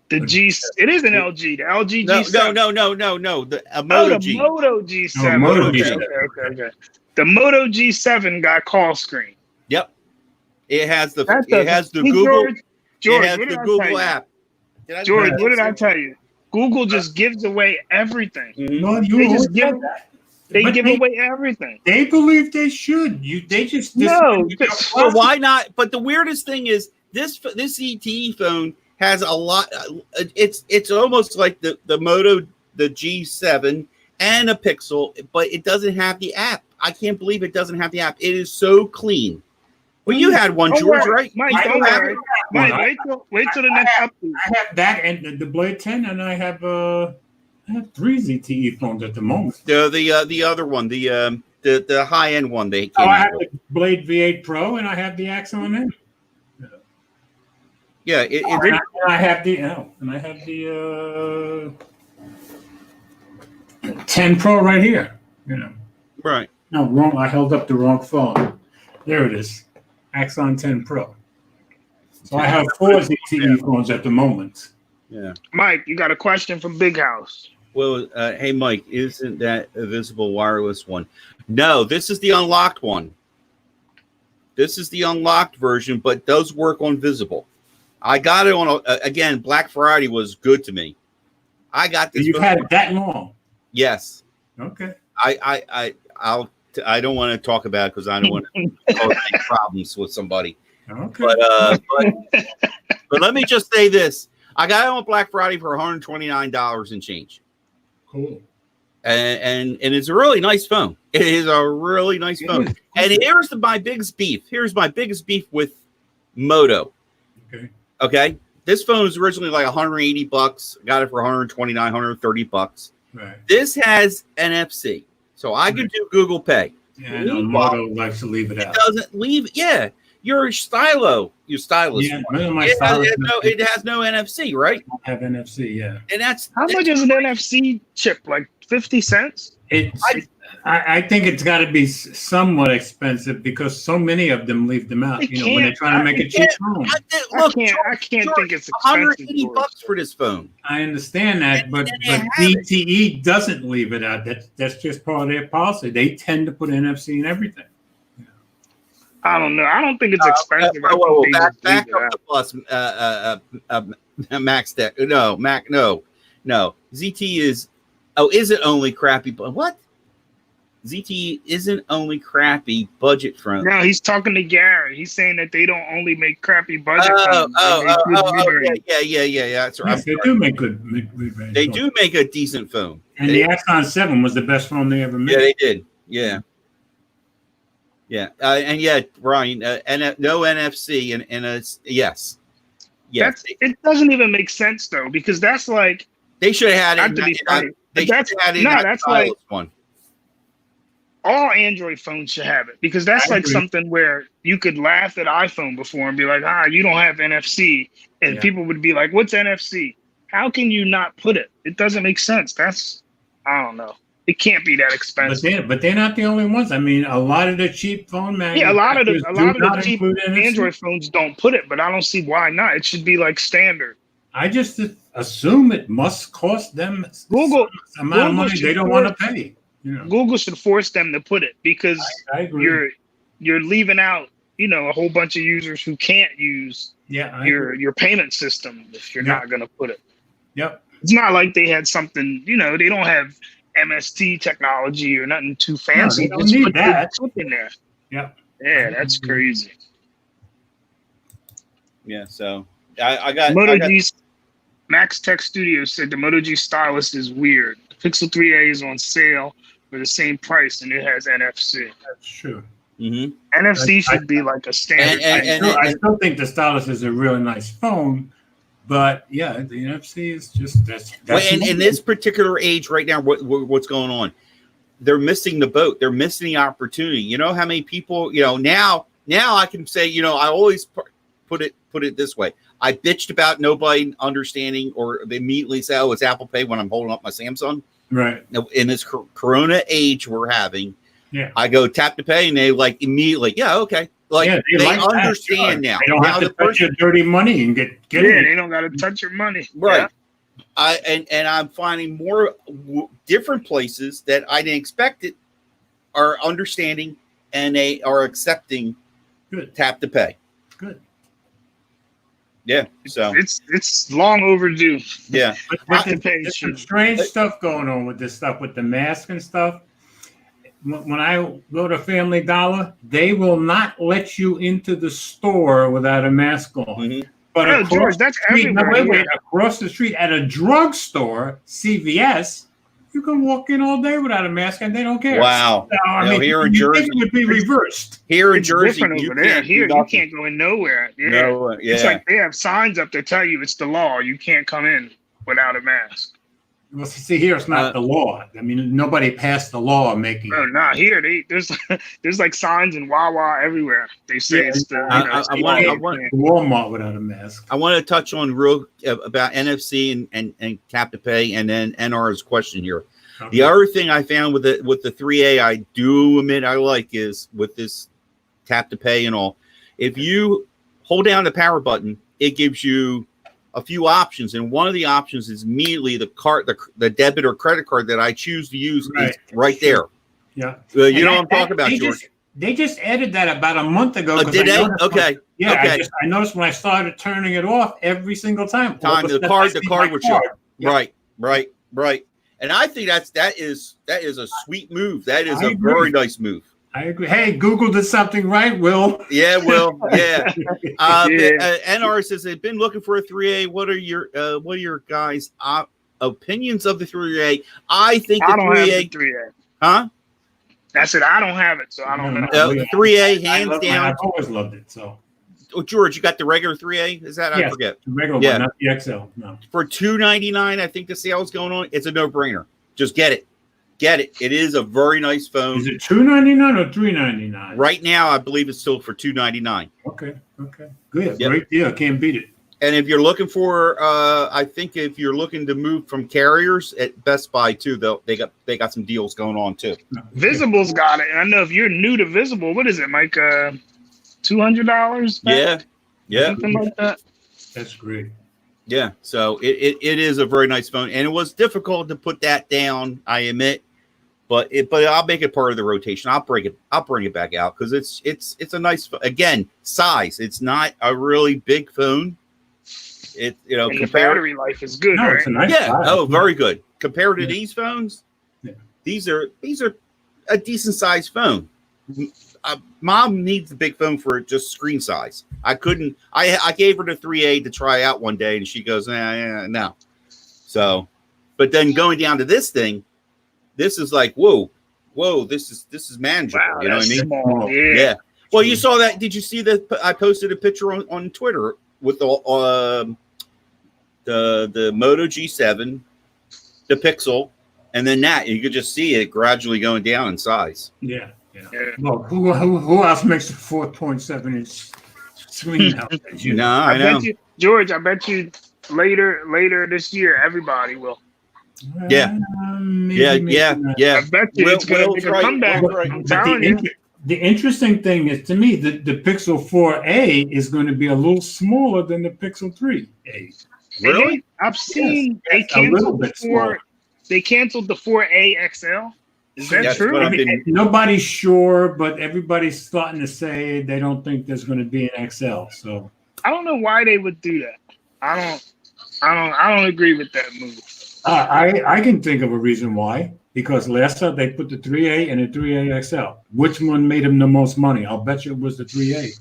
It is an LG. The LG G7. No. The Moto G. The Moto G7. Moto G7. Okay. The Moto G7 got call screen. Yep. It has the Google. George, it has the Google app. George, what did I tell you? Google just gives away everything. No, they just give away everything. They believe they should. They just no. So why not? But the weirdest thing is this ZTE phone has a lot. It's almost like the Moto, the G7 and a Pixel, but it doesn't have the app. I can't believe it doesn't have the app. It is so clean. Well, you had one, George, right? Mike, don't worry. Mike, wait till the next update. I have that and the Blade 10, and I have 3 ZTE phones at the moment. The other one, the high end one. They came I have the Blade V8 Pro, and I have the Axon M. Yeah, I have the 10 Pro right here. Right. No, wrong. I held up the wrong phone. There it is. Axon 10 Pro. So I have 4 ZTE phones at the moment. Yeah. Mike, you got a question from Big House. Well, hey, Mike, isn't that a visible wireless one? No, this is the unlocked one. This is the unlocked version, but does work on visible. I got it on again. Black Friday was good to me. I got this. You've had it that long? Yes. Okay. I don't want to talk about it because I don't want to cause any problems with somebody. Okay. But let me just say this: I got it on Black Friday for $129 and change. Cool. And it's a really nice phone. It is a really nice phone. And here's my biggest beef. Here's my biggest beef with Moto. Okay. This phone was originally like $180. Got it for $129, $130. Right. This has NFC, so I could do Google Pay. Yeah, I know Moto likes to leave it out. It doesn't leave. Yeah, your stylus. Yeah, my stylus it has no NFC, right? have NFC. Yeah, and that's how much is an NFC chip? Like 50 cents? I think it's got to be somewhat expensive because so many of them leave them out. When they're trying to make a cheap phone. I can't think it's expensive. $180 for this phone. I understand that, but ZTE doesn't leave it out. That's just part of their policy. They tend to put NFC in everything. I don't know. I don't think it's expensive. Back up the plus, Max Tech. No, Mac. No. ZTE is. Oh, is it only crappy? But what? ZTE isn't only crappy budget friendly. No, he's talking to Gary. He's saying that they don't only make crappy budget phones. Yeah. That's right. Yes, they do make good mid-range. They do make a decent phone. And the Axon 7 was the best phone they ever made. Yeah, they did. Yeah. And Brian, no NFC and it's yes. It doesn't even make sense though, because that's like they should have had it. That's like one. All Android phones should have it, because that's like something where you could laugh at iPhone before and be like, you don't have NFC. And people would be like, what's NFC? How can you not put it? It doesn't make sense. I don't know. It can't be that expensive. But they're not the only ones. I mean, a lot of the cheap phone manufacturers a lot of the cheap Android phones don't put it, but I don't see why not. It should be like standard. I just assume it must cost them some amount of money they don't want to pay. Google should force them to put it, because I agree. You're leaving out a whole bunch of users who can't use your payment system if you're not going to put it. Yep. It's not like they had something, they don't have MST technology or nothing too fancy. No, they don't need that. Put in there. Yep. Yeah, that's crazy. Yeah, so I got Moto G. Max Tech Studios said the Moto G stylus is weird. The Pixel 3a is on sale for the same price, and it has NFC. That's true. Mm-hmm. NFC should be like a standard. I still think the stylus is a really nice phone, but the NFC is just that's in this particular age right now, what's going on? They're missing the boat. They're missing the opportunity. You know how many people? Now I can say, I always put it this way. I bitched about nobody understanding, or they immediately say, "Oh, it's Apple Pay" when I'm holding up my Samsung. Right. In this Corona age we're having, I go tap to pay, and they immediately, okay. They understand now. They don't have to touch your dirty money and get it. They don't got to touch your money. Right. Yeah. I'm finding more different places that I didn't expect it are understanding, and they are accepting tap to pay. Good. Yeah, so it's long overdue. Yeah, there's some strange stuff going on with this stuff with the mask and stuff. When I go to Family Dollar, they will not let you into the store without a mask on. Mm-hmm. But George, that's everywhere. Across the street at a drugstore, CVS, you can walk in all day without a mask and they don't care. Wow. So, here in Jersey, it would be reversed. Here in Jersey, over there. Here, you can't go in nowhere. Yeah. No, It's like they have signs up that tell you it's the law. You can't come in without a mask. Well, see, here it's not the law. I mean, nobody passed the law making. No, not here. There's like signs in Wawa everywhere. They say it's the. I want Walmart without a mask. I want to touch on about NFC and tap to pay, and then NR's question here. Okay. The other thing I found with the 3A, I do admit I like, is with this tap to pay and all. If you hold down the power button, it gives you a few options, and one of the options is immediately the debit or credit card that I choose to use is right there. Yeah, you know what I'm talking about, George. They just added that about a month ago. Did they? Okay. Okay. I noticed when I started turning it off every single time. The card would show. Yeah. Right. And I think that is a sweet move. That is a very nice move. I agree. Hey, Google did something right, Will. Yeah, Will. Yeah. NR says they've been looking for a 3A. What are your guys' opinions of the 3A? I think I don't 3A. Have the 3A. Huh? I said I don't have it, so I don't know. The 3A, hands down. I've always loved it. So. Oh, George, you got the regular 3A? Is that? Yes, I forget. The regular one, not the XL. No. For $299, I think the sale is going on. It's a no-brainer. Just get it. Get it. It is a very nice phone. Is it $299 or $399? Right now, I believe it's still for $299. Okay. Good. Yep. Great deal. Can't beat it. And if you're looking for, I think if you're looking to move from carriers at Best Buy too, they got some deals going on too. Visible's got it, and I know if you're new to Visible, what is it, Mike? $200? Yeah, Something like that. That's great. yeah. So it is a very nice phone, and it was difficult to put that down, I admit, but I'll make it part of the rotation. I'll bring it back out because it's a nice, again, size. It's not a really big phone. And the battery life is good, right? It's a nice Yeah. size. Oh, very good. Compared to these phones, these are a decent sized phone. Mom needs a big phone for just screen size. I couldn't. I gave her the 3A to try out one day, and she goes, no. So, but then going down to this thing, this is like whoa, this is manageable. Wow, you know what I mean? Small. Yeah. Well, you saw that. Did you see that? I posted a picture on Twitter with the Moto G7, the Pixel, and then that you could just see it gradually going down in size. Yeah. Well, who else makes a 4.7-inch screen now? No, I know. Bet you, George. I bet you later this year, everybody will. Yeah. Maybe I Yeah. bet you it's going to make a comeback. I'm telling you. The interesting thing is, to me, the Pixel 4a is going to be a little smaller than the Pixel 3a. Really? I've seen Yes, they canceled bit smaller. They canceled the 4A XL. Is that That's true? what I mean, nobody's sure, but everybody's starting to say they don't think there's going to be an XL. So I don't know why they would do that. I don't agree with that move. I can think of a reason why. Because last time they put the 3A and the 3A XL. Which one made them the most money? I'll bet you it was the 3A.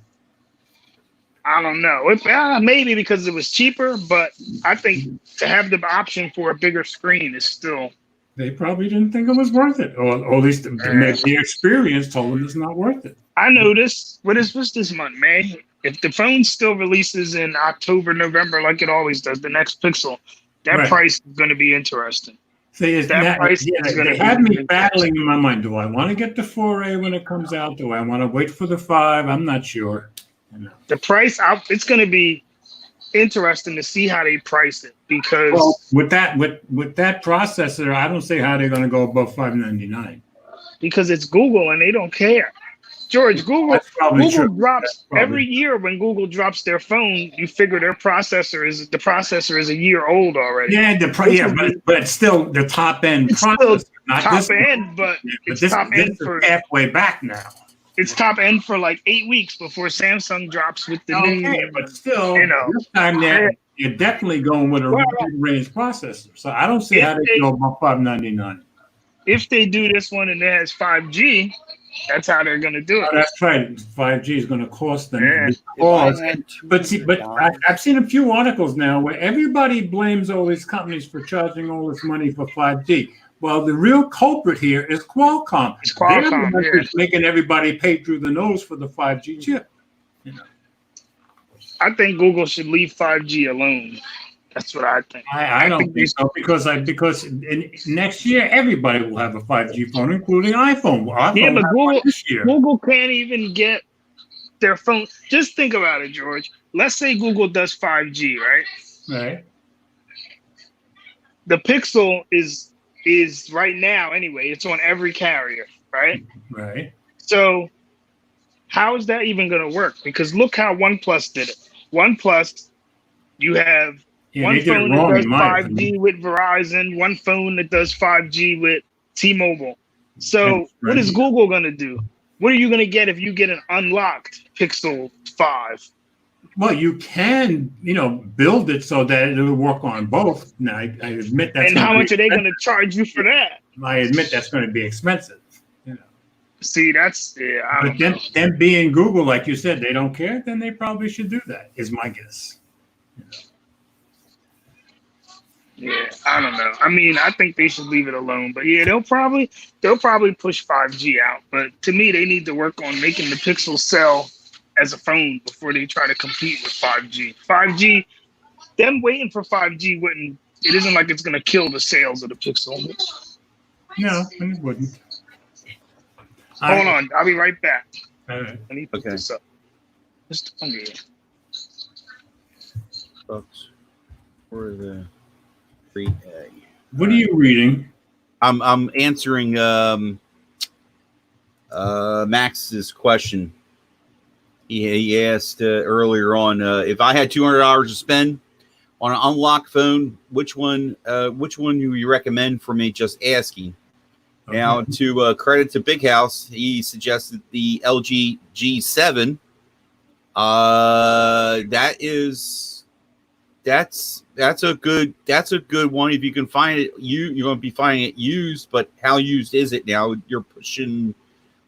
I don't know. Maybe because it was cheaper, but I think to have the option for a bigger screen is still. They probably didn't think it was worth it, or at least the experience told them it's not worth it. I noticed. What's this month, May? If the phone still releases in October, November, like it always does, the next Pixel, that price is going to be interesting. See, That price is going they to had me battling in my mind. Do I want to get the 4A when it comes out? Do I want to wait for the 5? I'm not sure. The price, it's going to be interesting to see how they price it because with that processor, I don't see how they're going to go above $599. Because it's Google and they don't care. George, Google drops every year when Google drops their phone. You figure the processor is a year old already. Yeah, but it's still the top end processor. It's top end for halfway back now. It's top end for like 8 weeks before Samsung drops with the new. But still, this time you're definitely going with a mid-range processor. So I don't see how they go above $599. If they do this one and it has 5G, that's how they're going to do it. Oh, that's right. 5G is going to cost them. Yeah. But I've seen a few articles now where everybody blames all these companies for charging all this money for 5G. Well, the real culprit here is Qualcomm. They're making everybody pay through the nose for the 5G chip. I think Google should leave 5G alone. That's what I think. I don't think so because next year everybody will have a 5G phone, including iPhone. But Google can't even get their phone. Just think about it, George. Let's say Google does 5G, right? Right. The Pixel is right now anyway. It's on every carrier, right? Right. So how is that even going to work? Because look how OnePlus did it. OnePlus, you have one phone that does 5G with Verizon, one phone that does 5G with T-Mobile. So what is Google going to do? What are you going to get if you get an unlocked Pixel 5? Well, you can, build it so that it'll work on both. Now, I admit that's. And how much are they going to charge you for that? I admit that's going to be expensive. See, that's But them being Google, like you said, they don't care. Then they probably should do that. Is my guess. Yeah, I don't know. I mean, I think they should leave it alone. But yeah, they'll probably push 5G out. But to me, they need to work on making the Pixel sell as a phone before they try to compete with 5G. 5G, them waiting for 5G it isn't like it's going to kill the sales of the Pixel. No, it wouldn't. Hold on, I'll be right back. All right. Let me put Okay. this up. Just on here. Bucks for the 3A. What are you reading? I'm answering Max's question. He asked earlier on if I had $200 to spend on an unlocked phone, which one do you recommend for me? Just asking. Okay. Now, to credit to Big House, he suggested the LG G7. That's a good one. If you can find it, you're going to be finding it used. But how used is it now? You're pushing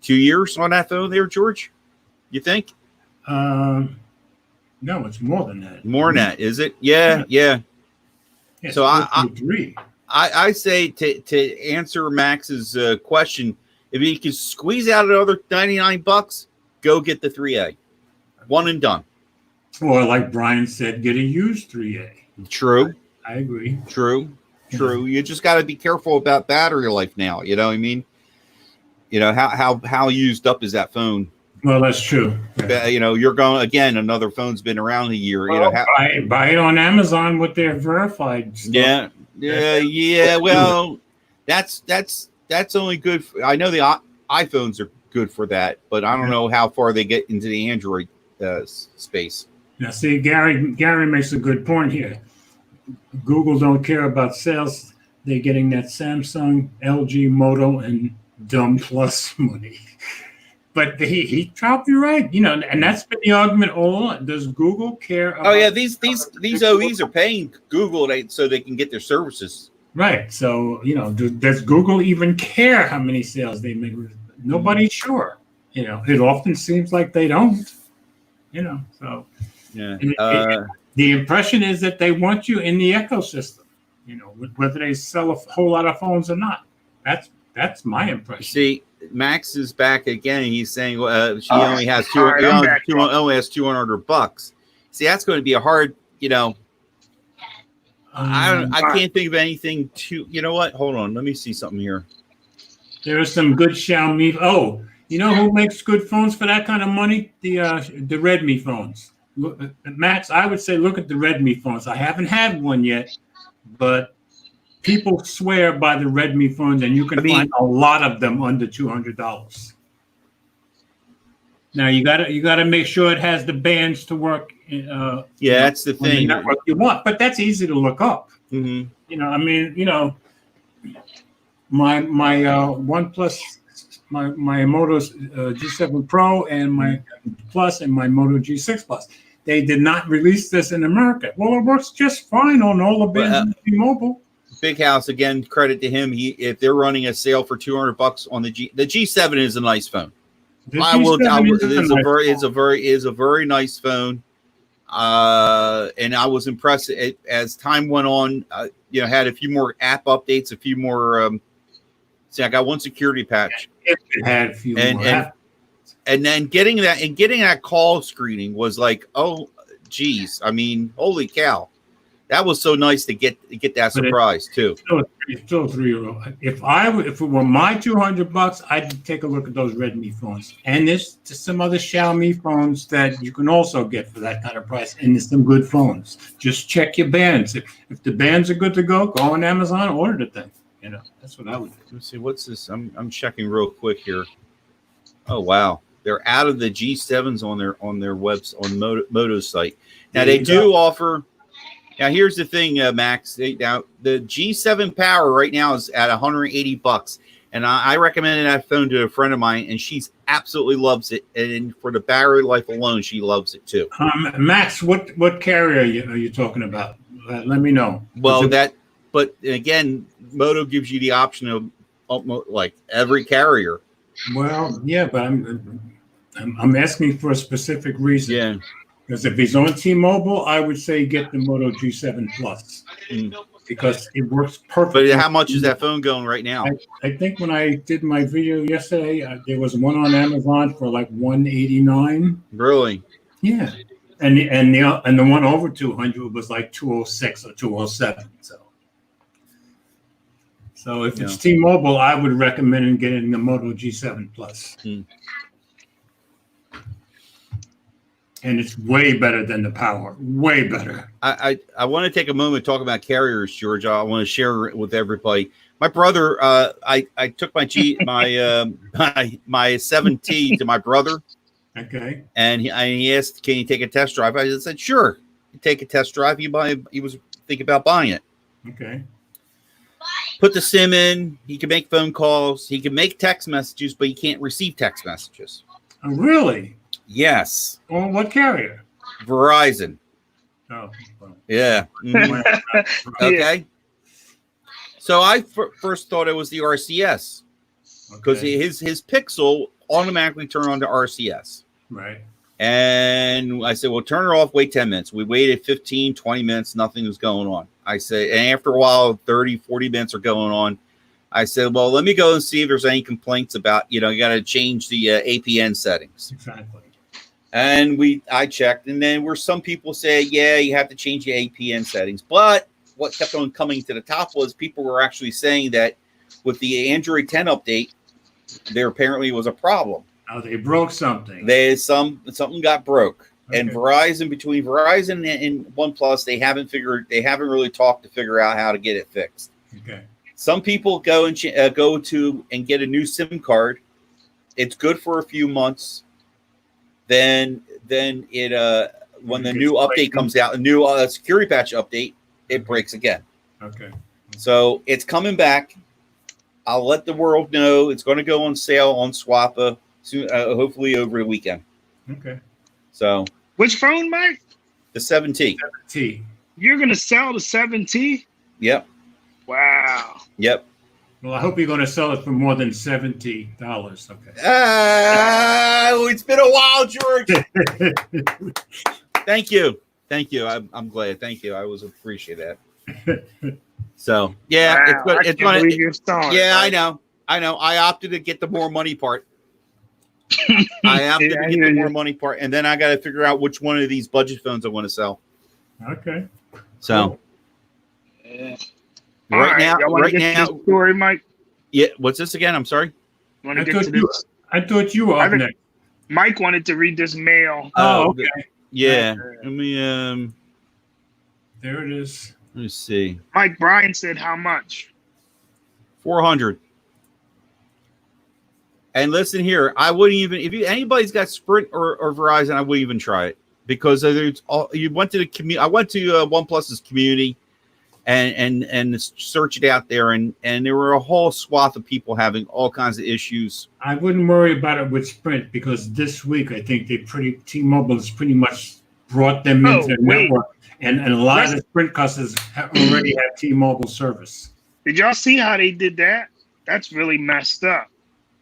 2 years on that phone, there, George. You think? No, it's more than that. More than that, is it? Yeah. Yeah, So I 3. I say to answer Max's question, if you can squeeze out another $99, go get the 3A, one and done. Or like Brian said, get a used 3A. True, I agree. true. You just got to be careful about battery life now. You know what I mean? You know how used up is that phone? Well, that's true. Yeah. You know, you're going again. Another phone's been around a year. Well, you know, buy it on Amazon with their verified stuff. Yeah. Well, that's only good. I know the iPhones are good for that, but I don't know how far they get into the Android space. Now, see, Gary makes a good point here. Google don't care about sales. They're getting that Samsung, LG, Moto, and Dumb Plus money. But he's probably right, you know, and that's been the argument all along. Does Google care about? Oh yeah, these OEs are paying Google so they can get their services. Right. So, you know, does Google even care how many sales they make? Nobody's sure. You know, it often seems like they don't. You know, so Yeah. The impression is that they want you in the ecosystem. You know, whether they sell a whole lot of phones or not. That's my impression. See, Max is back again. He's saying she only has $200. See, that's going to be a hard, you know. I can't think of anything to. You know what? Hold on. Let me see something here. There are some good Xiaomi. Oh, you know who makes good phones for that kind of money? The Redmi phones. Look, Max, I would say look at the Redmi phones. I haven't had one yet, but people swear by the Redmi phones, and you can find a lot of them under $200. Now you gotta make sure it has the bands to work. That's the thing. The network you want, but that's easy to look up. Mm-hmm. You know, I mean, you know, my OnePlus, my Moto G7 Pro, and my Plus, and my Moto G6 Plus. They did not release this in America. Well, it works just fine on all the bands in T-Mobile. Big House again. Credit to him. If they're running a sale for $200 on the G7 is a nice phone. It's a very nice phone. And I was impressed as time went on. You know, had a few more app updates, a few more. See, I got one security patch. It had a few more. And then getting that call screening was like, oh, geez. I mean, holy cow. That was so nice to get that surprise too. It's still 3 If it were my $200, I'd take a look at those Redmi phones. And there's some other Xiaomi phones that you can also get for that kind of price. And there's some good phones. Just check your bands. If the bands are good to go on Amazon, order the thing. You know, that's what I would do. Let's see, what's this? I'm checking real quick here. Oh wow, they're out of the G7s on their webs on Moto's site. Now they do offer. Now here's the thing, Max. Now the G7 Power right now is at $180, and I recommended that phone to a friend of mine, and she's absolutely loves it. And for the battery life alone, she loves it too. Max, what carrier are you talking about? Let me know. Well, but again, Moto gives you the option of like every carrier. Well, yeah, but I'm asking for a specific reason. Yeah. Because if he's on T-Mobile, I would say get the Moto G7 Plus because it works perfectly. But how much is that phone going right now? I think when I did my video yesterday, there was one on Amazon for like $189. Really? Yeah, and the one over 200 was like $206 or $207. So if it's T-Mobile, I would recommend getting the Moto G7 Plus. And it's way better than the Power. Way better. I want to take a moment to talk about carriers, George. I want to share it with everybody. My brother, I took my 7T to my brother. Okay. And he asked, "Can you take a test drive?" I said, "Sure, take a test drive." He was thinking about buying it. Okay. Put the SIM in. He can make phone calls. He can make text messages, but he can't receive text messages. Oh, really? Yes. On what carrier? Verizon. Oh. Well. Yeah. Mm-hmm. Okay. So I first thought it was the RCS because his Pixel automatically turned on to RCS. Right. And I said, well, turn it off, wait 10 minutes. We waited 15, 20 minutes, nothing was going on. I said, and after a while, 30, 40 minutes are going on. I said, well, let me go and see if there's any complaints about, you got to change the APN settings. Exactly. And I checked, and then where some people say, yeah, you have to change the APN settings. But what kept on coming to the top was people were actually saying that with the Android 10 update, there apparently was a problem. Oh, they broke something. Something got broke. Okay. And between Verizon and OnePlus, they haven't really talked to figure out how to get it fixed. Okay. Some people go and get a new SIM card. It's good for a few months. Then it when the new update comes out, a new security patch update, it breaks again. Okay. So it's coming back. I'll let the world know. It's going to go on sale on Swappa soon, hopefully over the weekend. Okay. So which phone, Mike? The 7T. 7T. You're gonna sell the 7T? Yep. Wow. Yep. Well, I hope you're going to sell it for more than $70. Okay. It's been a while, George. Thank you. I'm glad. Thank you. I always appreciate that. So yeah, wow, it's good. I can't believe you're selling it. I know. I opted to get the more money part. I opted to get the more money part, and then I got to figure out which one of these budget phones I want to sell. Okay. So. Yeah. Right now, story, Mike. Yeah, what's this again? I'm sorry. I thought you were up next. Mike wanted to read this mail. Oh, okay. Yeah. Let me there it is. Let me see. Mike Bryan said how much? 400. And listen here, I wouldn't even anybody's got Sprint or Verizon, I wouldn't even try it because you went to the community. I went to OnePlus's community. And search it out there, and there were a whole swath of people having all kinds of issues. I wouldn't worry about it with Sprint because this week I think T-Mobile has pretty much brought them into the network, and a lot of the Sprint customers already have T-Mobile service. Did y'all see how they did that? That's really messed up.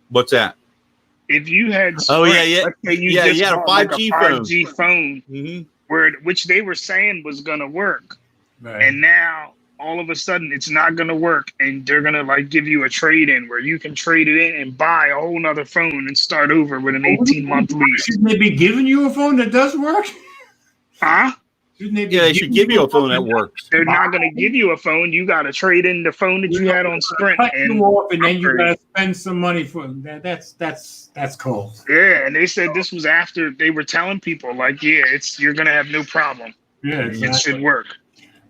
What's that? If you had Sprint, let's say you had a 5G phone, mm-hmm. which they were saying was going to work. Right. And now all of a sudden it's not going to work, and they're going to give you a trade-in where you can trade it in and buy a whole nother phone and start over with an 18-month lease. Shouldn't they be giving you a phone that does work? Huh? They should give you a phone that works. They're not going to give you a phone. You got to trade in the phone that you had on Sprint. And then you got to spend some money for that. That's cold. Yeah, and they said this was after they were telling people you're going to have no problem. Yeah, exactly. It should work.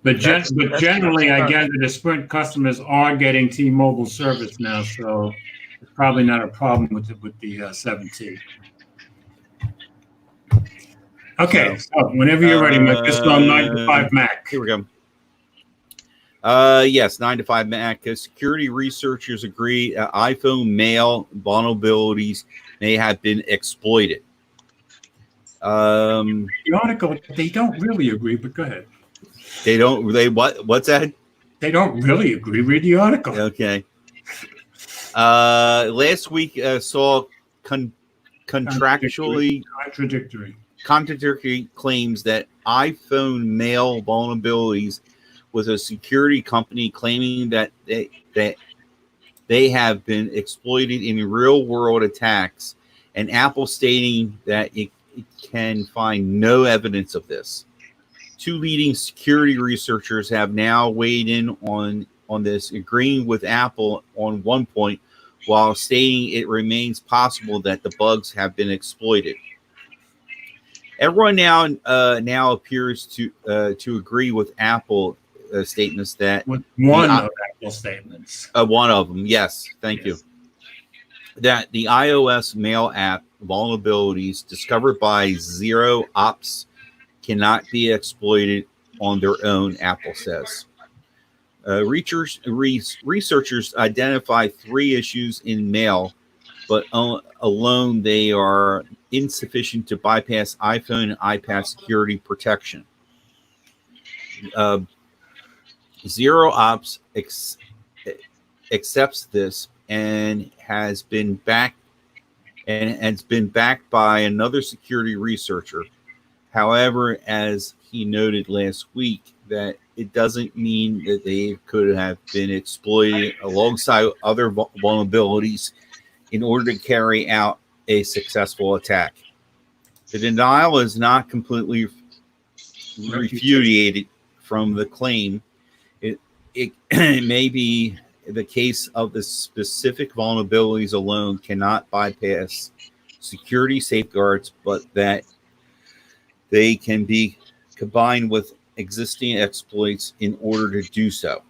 But generally, I gather the Sprint customers are getting T-Mobile service now, so it's probably not a problem with the 7T. Okay, so whenever you're ready, Mike, just on 9 to 5 Mac. Here we go. Yes, 9 to 5 Mac. Security researchers agree iPhone mail vulnerabilities may have been exploited. The article, they don't really agree, but go ahead. They don't. What's that? They don't really agree. Read the article. Okay. Last week saw contradictory claims that iPhone mail vulnerabilities with a security company claiming that they have been exploited in real world attacks, and Apple stating that it can find no evidence of this. Two leading security researchers have now weighed in on on this, agreeing with Apple on one point while stating it remains possible that the bugs have been exploited. Everyone now appears to agree with Apple statements that with one of Apple statements. One of them, yes, thank you. That the iOS Mail app vulnerabilities discovered by Zero Ops cannot be exploited on their own, Apple says. Researchers identify 3 issues in Mail, but alone they are insufficient to bypass iPhone and iPad security protection. Zero Ops accepts this and has been backed by another security researcher. However, as he noted last week, that it doesn't mean that they could have been exploited alongside other vulnerabilities in order to carry out a successful attack. The denial is not completely refuted from the claim. It may be the case of the specific vulnerabilities alone cannot bypass security safeguards, but that they can be combined with existing exploits in order to do so.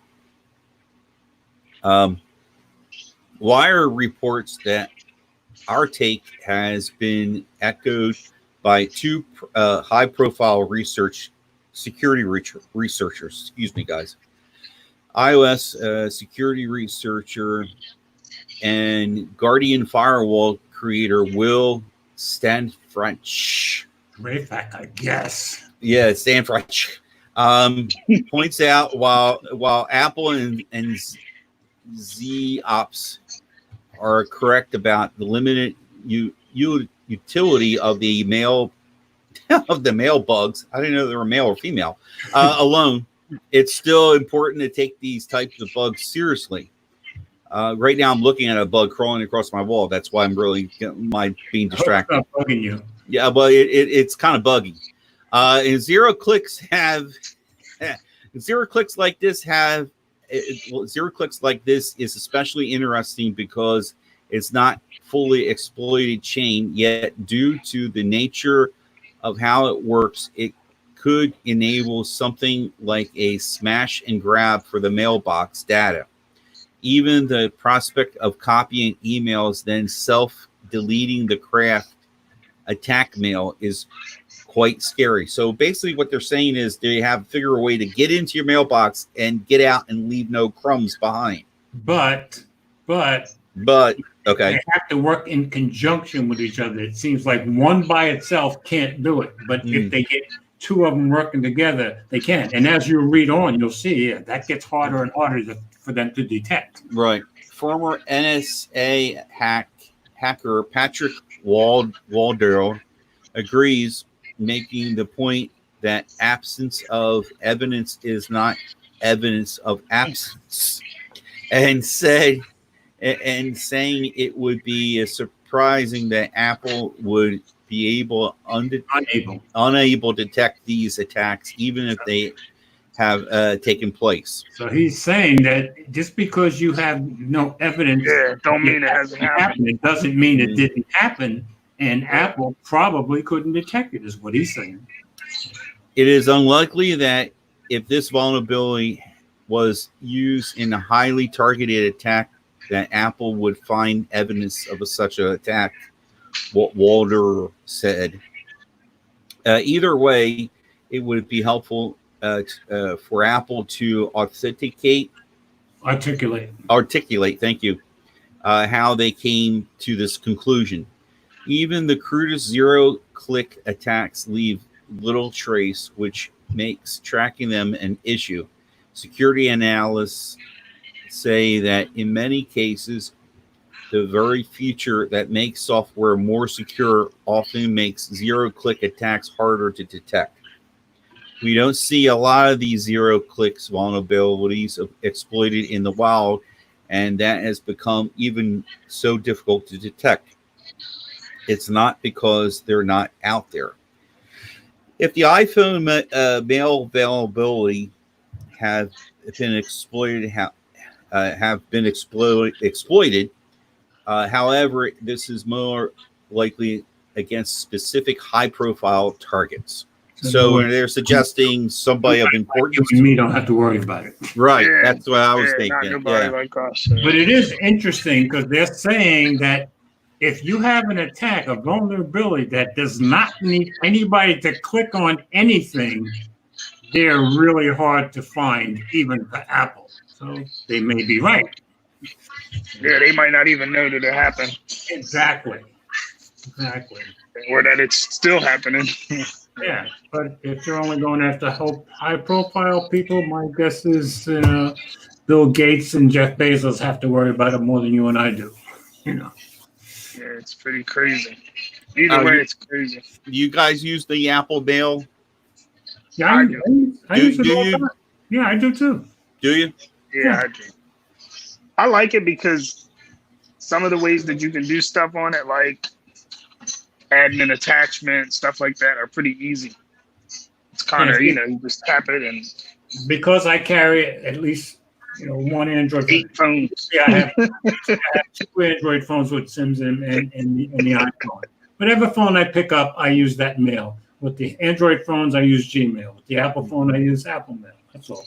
Wire reports that our take has been echoed by 2 high-profile security researchers. Excuse me, guys. iOS security researcher and Guardian Firewall creator Will Stanfranch. Rayfac, I guess. Yeah, Stanfranch. Points out while Apple and Z-Ops are correct about the limited utility of the mail bugs. I didn't know they were male or female. Alone, it's still important to take these types of bugs seriously. Right now, I'm looking at a bug crawling across my wall. That's why I'm really being distracted. It's not bugging you. Yeah, but it's kind of buggy. And zero clicks like this is especially interesting because it's not fully exploited chain yet. Due to the nature of how it works, it could enable something like a smash and grab for the mailbox data. Even the prospect of copying emails, then self-deleting the craft attack mail is quite scary. So basically what they're saying is they have to figure a way to get into your mailbox and get out and leave no crumbs behind. But okay, they have to work in conjunction with each other. It seems like one by itself can't do it, but if they get 2 of them working together, they can. And as you read on, you'll see that gets harder and harder for them to detect. Right. Former NSA hacker Patrick Waldero agrees, making the point that absence of evidence is not evidence of absence, and saying it would be surprising that Apple would be unable to detect these attacks, even if they have taken place. So he's saying that just because you have no evidence, don't mean it hasn't happened. It doesn't mean it didn't happen, and Apple probably couldn't detect it, is what he's saying. It is unlikely that if this vulnerability was used in a highly targeted attack, that Apple would find evidence of such an attack, what Walder said. Either way, it would be helpful for Apple to articulate, thank you, how they came to this conclusion. Even the crudest zero-click attacks leave little trace, which makes tracking them an issue. Security analysts say that in many cases, the very feature that makes software more secure often makes zero-click attacks harder to detect. We don't see a lot of these zero-click vulnerabilities exploited in the wild, and that has become even so difficult to detect. It's not because they're not out there. If the iPhone mail vulnerability have been exploited, have been exploited. However, this is more likely against specific high-profile targets. So they're suggesting somebody of importance. You and me don't have to worry about it. Right, Yeah, that's what I was Not thinking. nobody Yeah. like us. But it is interesting because they're saying that if you have an attack, a vulnerability that does not need anybody to click on anything, they're really hard to find, even for Apple. So they may be right. Yeah, they might not even know that it happened Exactly. or that it's still happening. Yeah, but if you're only going after high-profile people, my guess is Bill Gates and Jeff Bezos have to worry about it more than you and I do. You know. Yeah, it's pretty crazy. Either way, it's crazy. You guys use the Apple Mail? Yeah, I I do. use it Do all you? the time. Yeah, I do too. Do you? Yeah, I do. I like it because some of the ways that you can do stuff on it, like adding an attachment, stuff like that, are pretty easy. It's kind of, you just tap it and Because I carry at least one Android phone. 8 phones. Yeah, I have 2 Android phones with SIMs and the iPhone. Whatever phone I pick up, I use that mail. With the Android phones, I use Gmail. With the Apple phone, I use Apple Mail. That's all.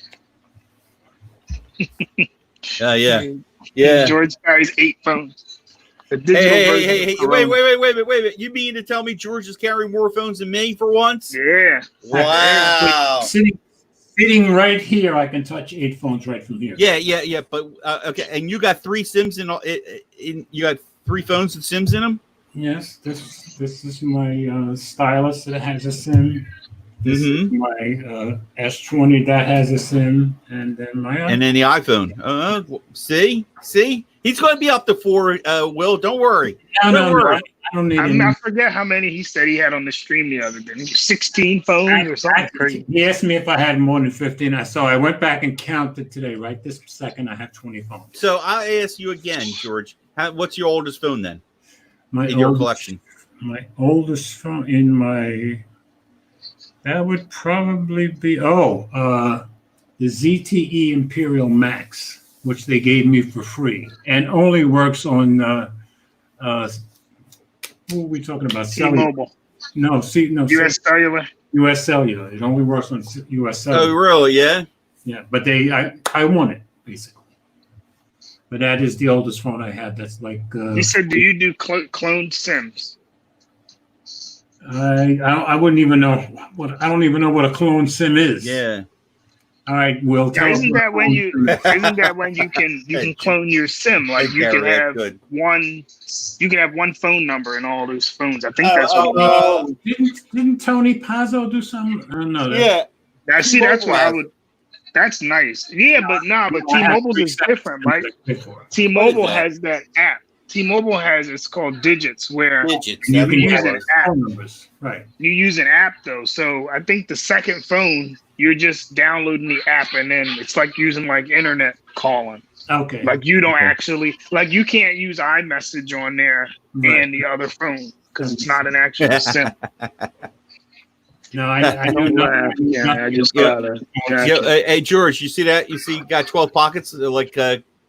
Yeah. George carries 8 phones. The digital Hey, version of wait. You mean to tell me George is carrying more phones than me for once? Yeah. Wow. Sitting right here, I can touch 8 phones right from here. Yeah. But okay, and you got 3 SIMs in you got 3 phones with SIMs in them? Yes, this is my stylus that has a SIM. This is my S20 that has a SIM, and then and then the iPhone. See, he's going to be up to 4. Will, don't worry. No, worry. I don't need any. I forget how many he said he had on the stream the other day. 16 phones or something crazy. He asked me if I had more than 15. So I went back and counted today. Right this second, I have 20 phones. So I ask you again, George. What's your oldest phone then in your collection? My oldest phone that would probably be the ZTE Imperial Max, which they gave me for free, and only works on what are we talking about? T-Mobile. No, US Cellular. US Cellular. It only works on US Cellular. Oh, really? Yeah. Yeah, but I won it basically. But that is the oldest phone I had. That's like. He said, "Do you do cloned SIMs?" I wouldn't even know I don't even know what a clone SIM is. Yeah. All right, Will. Isn't that when you can clone your SIM? Like you can have one phone number in all those phones. I think that's what. Didn't Tony Pazzo do something? I don't know. Yeah. Now, see, that's what I would. That's nice. Yeah, but T-Mobile is different, right? T-Mobile has that app. T-Mobile has it's called Digits, where you can use an app. Right. You use an app though, so I think the second phone you're just downloading the app, and then it's like using like internet calling. Okay. Like you don't actually you can't use iMessage on there and the other phone because it's not an actual SIM. No, I do not. Yeah, I just got it. Hey, George, you see that? You see, got 12 pockets like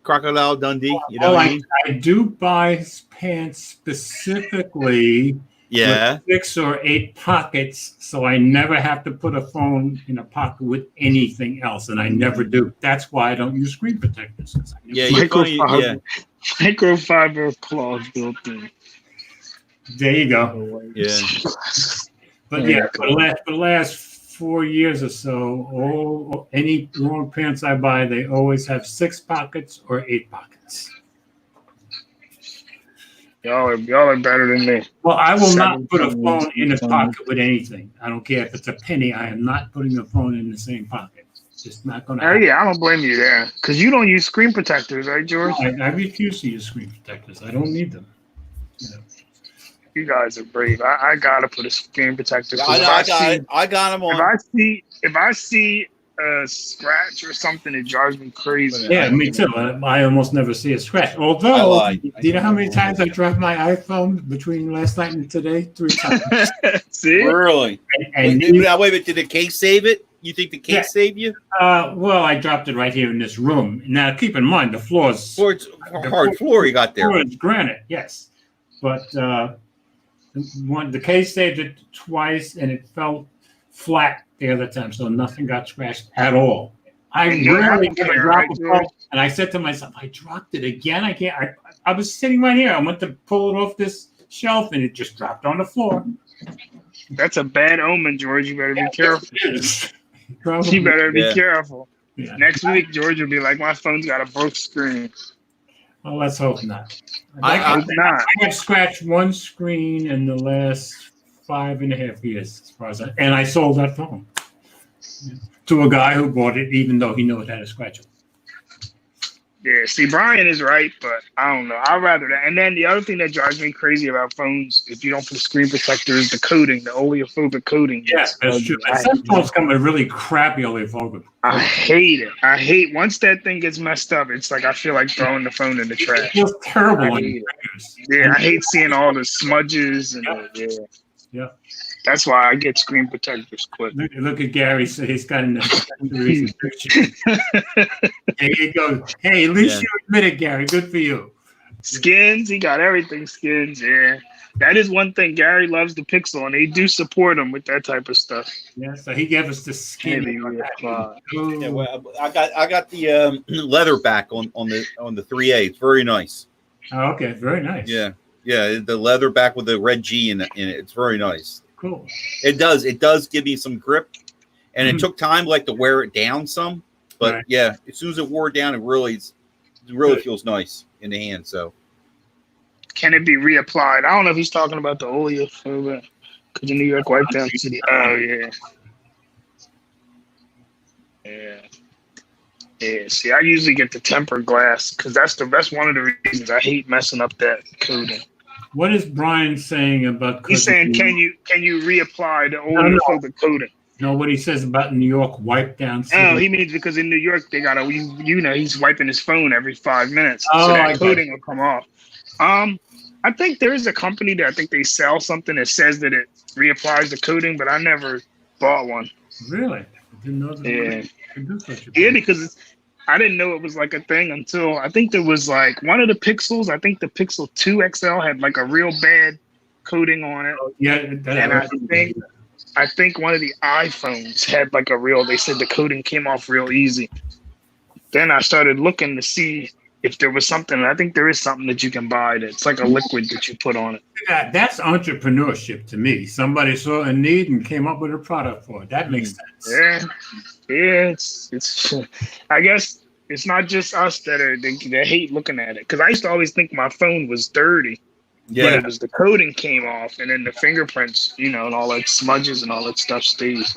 Crocodile Dundee. You know what I mean? I do buy pants specifically. Yeah. With 6 or 8 pockets, so I never have to put a phone in a pocket with anything else, and I never do. That's why I don't use screen protectors. Microfiber claws built in. There you go. Yeah. But for the last 4 years or so, any long pants I buy, they always have 6 pockets or 8 pockets. Y'all are better than me. Well, I will not put a phone in a pocket with anything. I don't care if it's a penny. I am not putting the phone in the same pocket. It's just not going to happen. Yeah, I don't blame you there. Because you don't use screen protectors, right, George? No, I refuse to use screen protectors. I don't need them. You guys are brave. I got to put a screen protector. I got them on. If I see a scratch or something, it drives me crazy. Yeah, me too. I almost never see a scratch. Although, do you know how many times I dropped my iPhone between last night and today? 3 times. See? Really? And wait, did the case save it? You think the case saved you? Well, I dropped it right here in this room. Now, keep in mind the floor's It's a hard floor you got there. floor is granite, yes, but the case saved it twice, and it fell flat the other time, so nothing got scratched at all. I rarely ever drop a phone, and I said to myself, I dropped it again. I can't. I was sitting right here. I went to pull it off this shelf, and it just dropped on the floor. That's a bad omen, George. You better be careful. You better be careful. Yeah. Next week, George will be like, my phone's got a broke screen. Well, let's hope not. I hope not. I have scratched one screen in the last 5.5 years, as far as and I sold that phone to a guy who bought it, even though he knew it had a scratch. Yeah, see, Brian is right, but I don't know. I'd rather that. And then the other thing that drives me crazy about phones, if you don't put a screen protector, is the coating, the oleophobic coating. Yeah, that's true. And some phones come with really crappy oleophobic. I hate it. I hate once that thing gets messed up. It's like I feel like throwing the phone in the trash. It feels terrible. I hate seeing all the smudges and yeah. That's why I get screen protectors quick. Look at Gary. So he's got an picture. There you go. Hey, at least you admit it, Gary. Good for you. Skins. He got everything skins. Yeah. That is one thing. Gary loves the Pixel, and they do support him with that type of stuff. Yeah, so he gave us the skin. Yeah, well, I got the leather back on the 3A. It's very nice. Oh, okay, very nice. Yeah, the leather back with the red G in it. It's very nice. Cool. It does give me some grip, and it took time to wear it down some. But yeah, as soon as it wore down, it really feels nice in the hand. So. Can it be reapplied? I don't know if he's talking about the oleophobic. Because the New York Wipe Down City. Oh, yeah. Yeah. See, I usually get the tempered glass because that's one of the reasons I hate messing up that coating. What is Brian saying about? He's saying, can you reapply the oleophobic coating? No, what he says about New York Wipe Down City. Oh, he means because in New York they gotta, he's wiping his phone every 5 minutes, so that coating will come off. I think there is a company that I think they sell something that says that it reapplies the coating, but I never bought one. Really? I didn't know that. Yeah, because I didn't know it was like a thing until I think there was like one of the Pixels. I think the Pixel 2 XL had like a real bad coating on it. Yeah, and I think one of the iPhones had like they said the coating came off real easy. Then I started looking to see if there was something. I think there is something that you can buy that's like a liquid that you put on it. Yeah, that's entrepreneurship to me. Somebody saw a need and came up with a product for it. That makes sense. Yeah. It's. I guess it's not just us that hate looking at it. Because I used to always think my phone was dirty. Yeah. But it was the coating came off, and then the fingerprints, and all that smudges and all that stuff stays.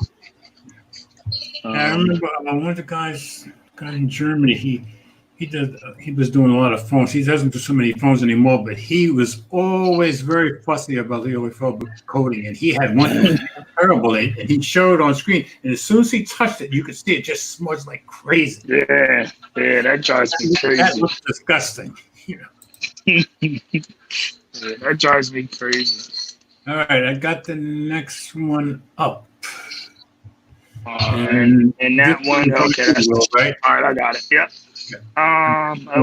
I remember one of the guys in Germany. He was doing a lot of phones. He doesn't do so many phones anymore, but he was always very fussy about the oleophobic coating. And he had one terrible, and he showed on screen. And as soon as he touched it, you could see it just smudged like crazy. Yeah, that drives me crazy. That looks disgusting. Yeah, that drives me crazy. All right, I got the next one up. And that one, okay, that's right. All right, I got it. Yep.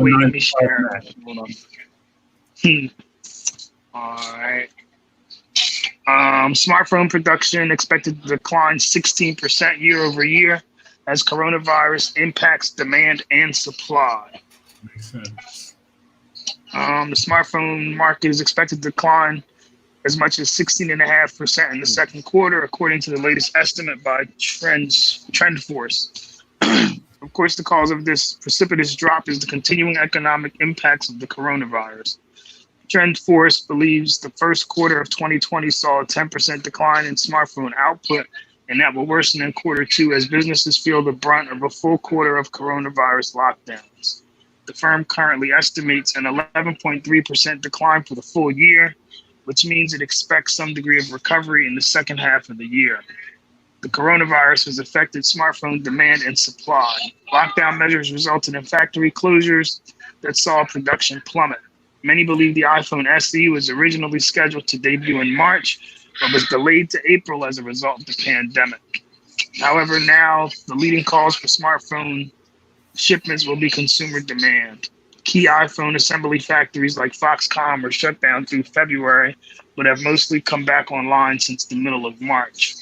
Wait, let me share that. Hold on. All right. Smartphone production expected to decline 16% year over year as coronavirus impacts demand and supply. Makes sense. The smartphone market is expected to decline as much as 16.5% in the second quarter, according to the latest estimate by TrendForce. Of course, the cause of this precipitous drop is the continuing economic impacts of the coronavirus. TrendForce believes the first quarter of 2020 saw a 10% decline in smartphone output, and that will worsen in quarter two as businesses feel the brunt of a full quarter of coronavirus lockdowns. The firm currently estimates an 11.3% decline for the full year, which means it expects some degree of recovery in the second half of the year. The coronavirus has affected smartphone demand and supply. Lockdown measures resulted in factory closures that saw production plummet. Many believe the iPhone SE was originally scheduled to debut in March, but was delayed to April as a result of the pandemic. However, now the leading cause for smartphone shipments will be consumer demand. Key iPhone assembly factories like Foxconn were shut down through February, but have mostly come back online since the middle of March.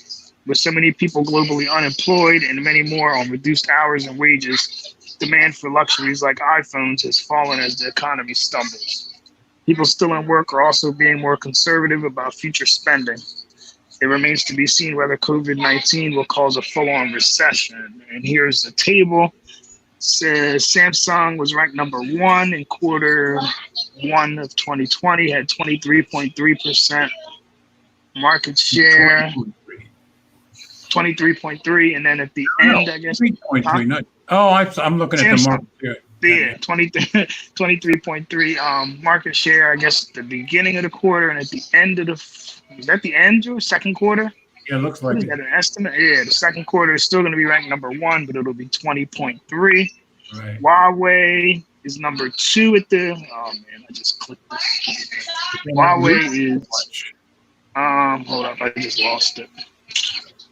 With so many people globally unemployed and many more on reduced hours and wages, demand for luxuries like iPhones has fallen as the economy stumbles. People still in work are also being more conservative about future spending. It remains to be seen whether COVID-19 will cause a full-on recession. And here's the table. Says Samsung was ranked number 1 in quarter 1 of 2020, had 23.3% market share. 23.3, and then at the end, I guess. 3.3. I'm looking at the market share. Yeah, 23.3 market share, I guess, at the beginning of the quarter and at the end of is that the end or second quarter? Yeah, it looks like Is that an estimate? Yeah, the second quarter is still going to be ranked number 1, but it'll be 20.3. Right. Huawei is number 2 at the. Oh man, I just clicked this. Huawei is. Hold up, I just lost it.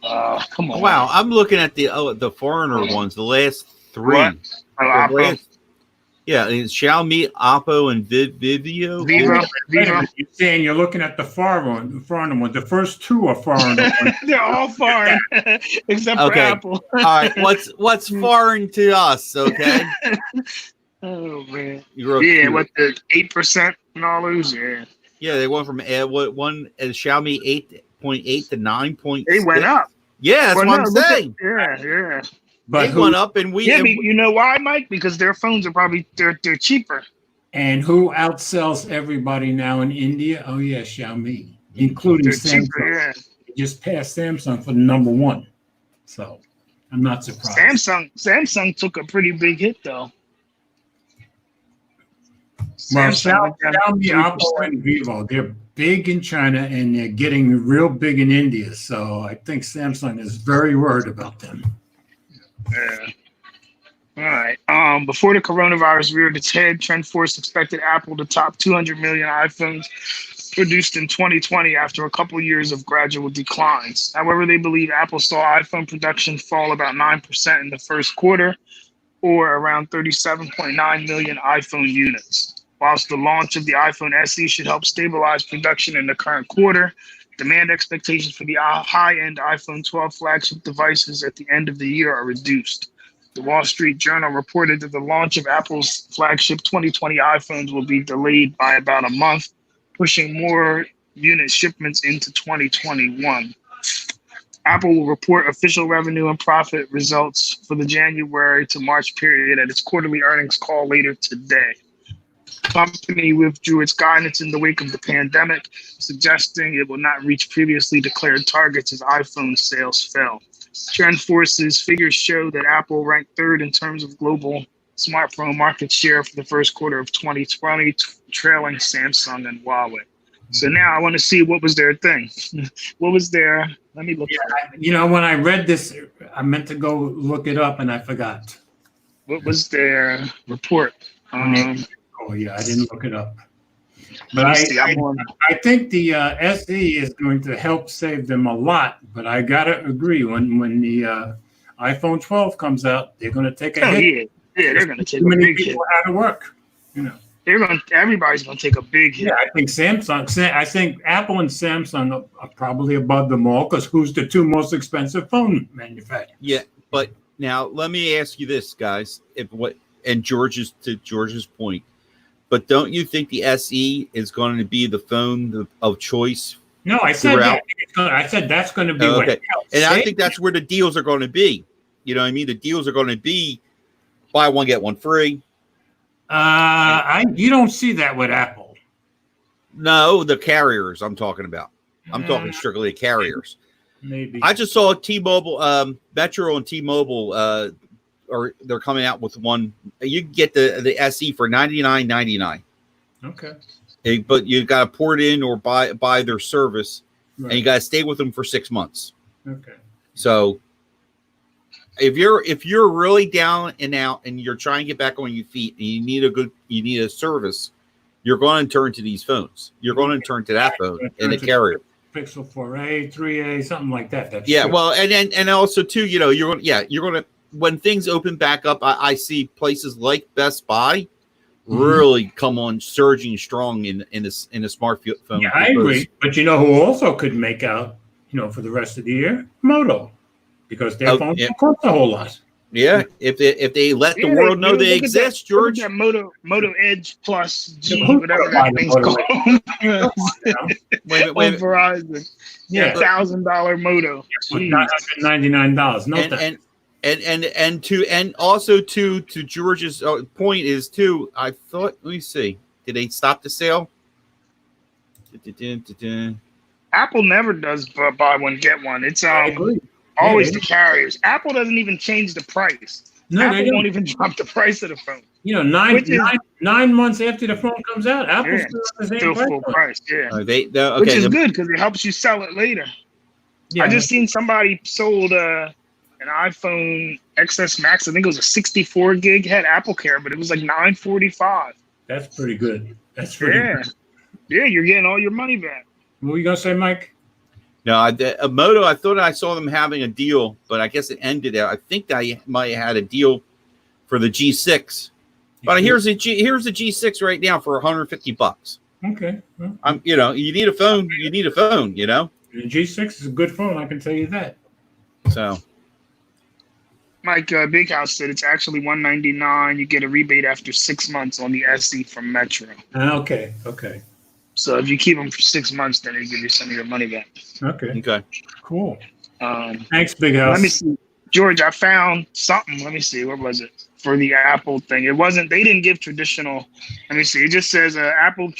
Come on. Wow, I'm looking at the foreigner ones, the last 3. What? Yeah, it's Xiaomi, Oppo, and Vivio. Vivo. You're saying you're looking at the foreigner one. The first 2 are foreigner ones. They're all foreign, except for Apple. All right, what's foreign to us? Okay. Oh man. Yeah, what the 8% and all those? Yeah. Yeah, they went from Xiaomi 8.8 to 9.6. They went up. Yeah, that's what I'm saying. Yeah. But they went up, and we. Yeah, you know why, Mike? Because their phones are probably they're cheaper. And who outsells everybody now in India? Oh yeah, Xiaomi, including Samsung. Cheaper, Just passed Samsung for the number 1. So I'm not surprised. Samsung took a pretty big hit though. Well, Xiaomi, Oppo, and Vivo, they're big in China and they're getting real big in India. So I think Samsung is very worried about them. Yeah. All right. Before the coronavirus reared its head, TrendForce expected Apple to top 200 million iPhones produced in 2020 after a couple years of gradual declines. However, they believe Apple saw iPhone production fall about 9% in the first quarter, or around 37.9 million iPhone units. Whilst the launch of the iPhone SE should help stabilize production in the current quarter, demand expectations for the high-end iPhone 12 flagship devices at the end of the year are reduced. The Wall Street Journal reported that the launch of Apple's flagship 2020 iPhones will be delayed by about a month, pushing more unit shipments into 2021. Apple will report official revenue and profit results for the January to March period at its quarterly earnings call later today. The company withdrew its guidance in the wake of the pandemic, suggesting it will not reach previously declared targets as iPhone sales fell. TrendForce's figures show that Apple ranked 3rd in terms of global smartphone market share for the first quarter of 2020, trailing Samsung and Huawei. So now I want to see what was their thing. What was their? Let me look. Yeah, when I read this, I meant to go look it up and I forgot. What was their report? Oh yeah, I didn't look it up. But I think the SE is going to help save them a lot. But I gotta agree, when the iPhone 12 comes out, they're going to take a hit. Yeah, they're going to take a big hit. Out of work, Everybody's going to take a big hit. Yeah, I think Apple and Samsung are probably above them all because who's the 2 most expensive phone manufacturers? Yeah, but now let me ask you this, guys. George's point. But don't you think the SE is going to be the phone of choice? No, I said that. I said that's going to be what helps. And I think that's where the deals are going to be. You know what I mean? The deals are going to be buy one, get one free. You don't see that with Apple. No, the carriers I'm talking about. I'm talking strictly carriers. Maybe. I just saw T-Mobile, Metro and T-Mobile, or they're coming out with one. You can get the SE for $99.99. Okay. But you got to port in or buy their service, right. And you got to stay with them for 6 months. Okay. So if you're really down and out and you're trying to get back on your feet and you need a service, you're going to turn to these phones. You're going to turn to that phone and the carrier. Pixel 4a, 3a, something like that. That's Yeah, true. well, and also too, you know, you're gonna when things open back up, I see places like Best Buy really come on surging strong in the smartphone. Yeah, I agree. But you know who also could make out, you know, for the rest of the year? Moto, because their phones don't cost a whole lot. Yeah, if they let the world know they exist, George. Look at that Moto Edge Plus G, whatever that thing's called. Wait, Verizon. Yeah, $1,000 Moto. $999. No thanks. And also to George's point is too. I thought. Let me see. Did they stop the sale? Apple never does buy one get one. It's always the carriers. Apple doesn't even change the price. No, Apple won't even drop the price of the phone. You know, 9 months after the phone comes out, Apple's still full price. Yeah, okay, which is good because it helps you sell it later. Yeah. I just seen somebody sold an iPhone XS Max. I think it was a 64 gig, had Apple Care, but it was like $945. That's pretty good. That's pretty good. Yeah, you're getting all your money back. What were you gonna say, Mike? No, Moto. I thought I saw them having a deal, but I guess it ended there. I think I might have had a deal for the G6, but here's the G6 right now for $150. Okay. Well, you know, you need a phone. You need a phone. You know, the G6 is a good phone. I can tell you that. So, Mike Big House said it's actually $199. You get a rebate after 6 months on the SE from Metro. Okay. So if you keep them for 6 months, then they give you some of your money back. Okay. Cool. Thanks, Big House. Let me see, George. I found something. Let me see. What was it for the Apple thing? It wasn't. They didn't give traditional. Let me see. It just says Apple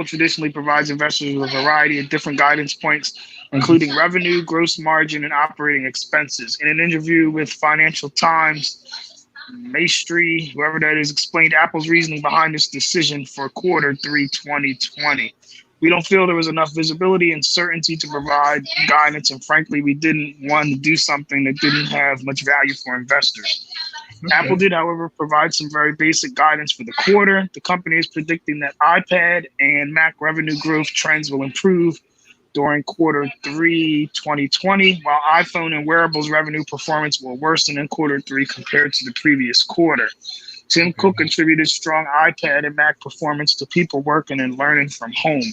traditionally provides investors with a variety of different guidance points, including revenue, gross margin, and operating expenses. In an interview with Financial Times, Maestri, whoever that is, explained Apple's reasoning behind this decision for Q3 2020. We don't feel there was enough visibility and certainty to provide guidance, and frankly, we didn't want to do something that didn't have much value for investors. Okay. Apple did, however, provide some very basic guidance for the quarter. The company is predicting that iPad and Mac revenue growth trends will improve during Q3 2020, while iPhone and wearables revenue performance will worsen in Q3 compared to the previous quarter. Tim Cook attributed strong iPad and Mac performance to people working and learning from home.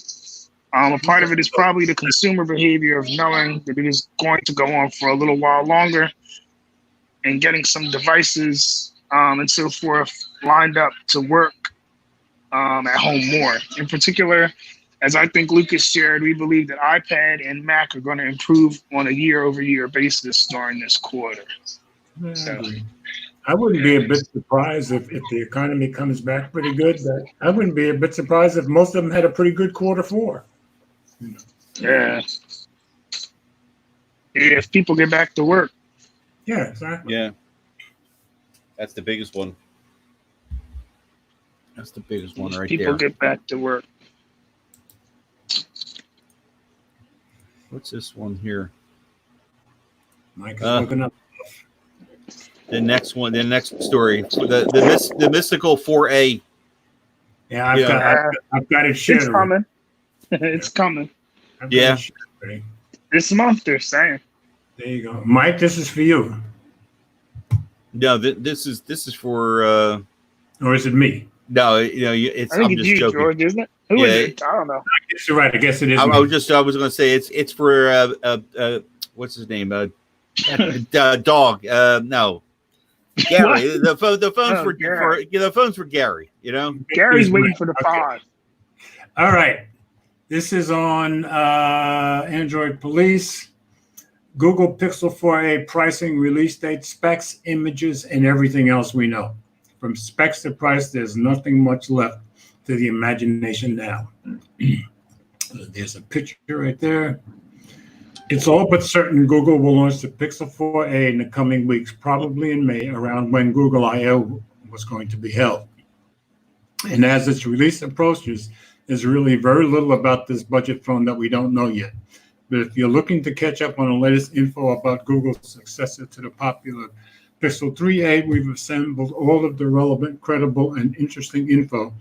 A part of it is probably the consumer behavior of knowing that it is going to go on for a little while longer and getting some devices and so forth lined up to work at home more. In particular, as I think Lucas shared, we believe that iPad and Mac are going to improve on a year-over-year basis during this quarter. I wouldn't be a bit surprised if the economy comes back pretty good. But I wouldn't be a bit surprised if most of them had a pretty good Q4. Yeah. If people get back to work. Yeah, exactly. Yeah. That's the biggest one. That's the biggest one right people there. People get back to work. What's this one here? Mike is looking up. The next one, the next story, the mystical 4A. Yeah, I've got it shared. It's coming. It's coming. Yeah. This month they're saying. There you go, Mike. This is for you. No, this is for. Or is it me? No, you know, it's. I think I'm it's just you, joking. George, isn't it? Who is it? I don't know. I guess you're right. I guess it is. I was going to say it's for what's his name? Dog. No. Gary. the phone's for Gary. You know, Gary's waiting for the 5. All right, this is on Android Police. Google Pixel 4a pricing, release date, specs, images, and everything else we know. From specs to price, there's nothing much left to the imagination now. There's a picture right there. It's all but certain Google will launch the Pixel 4a in the coming weeks, probably in May, around when Google I/O was going to be held. And as its release approaches, there's really very little about this budget phone that we don't know yet. But if you're looking to catch up on the latest info about Google's successor to the popular Pixel 3a, we've assembled all of the relevant, credible, and interesting info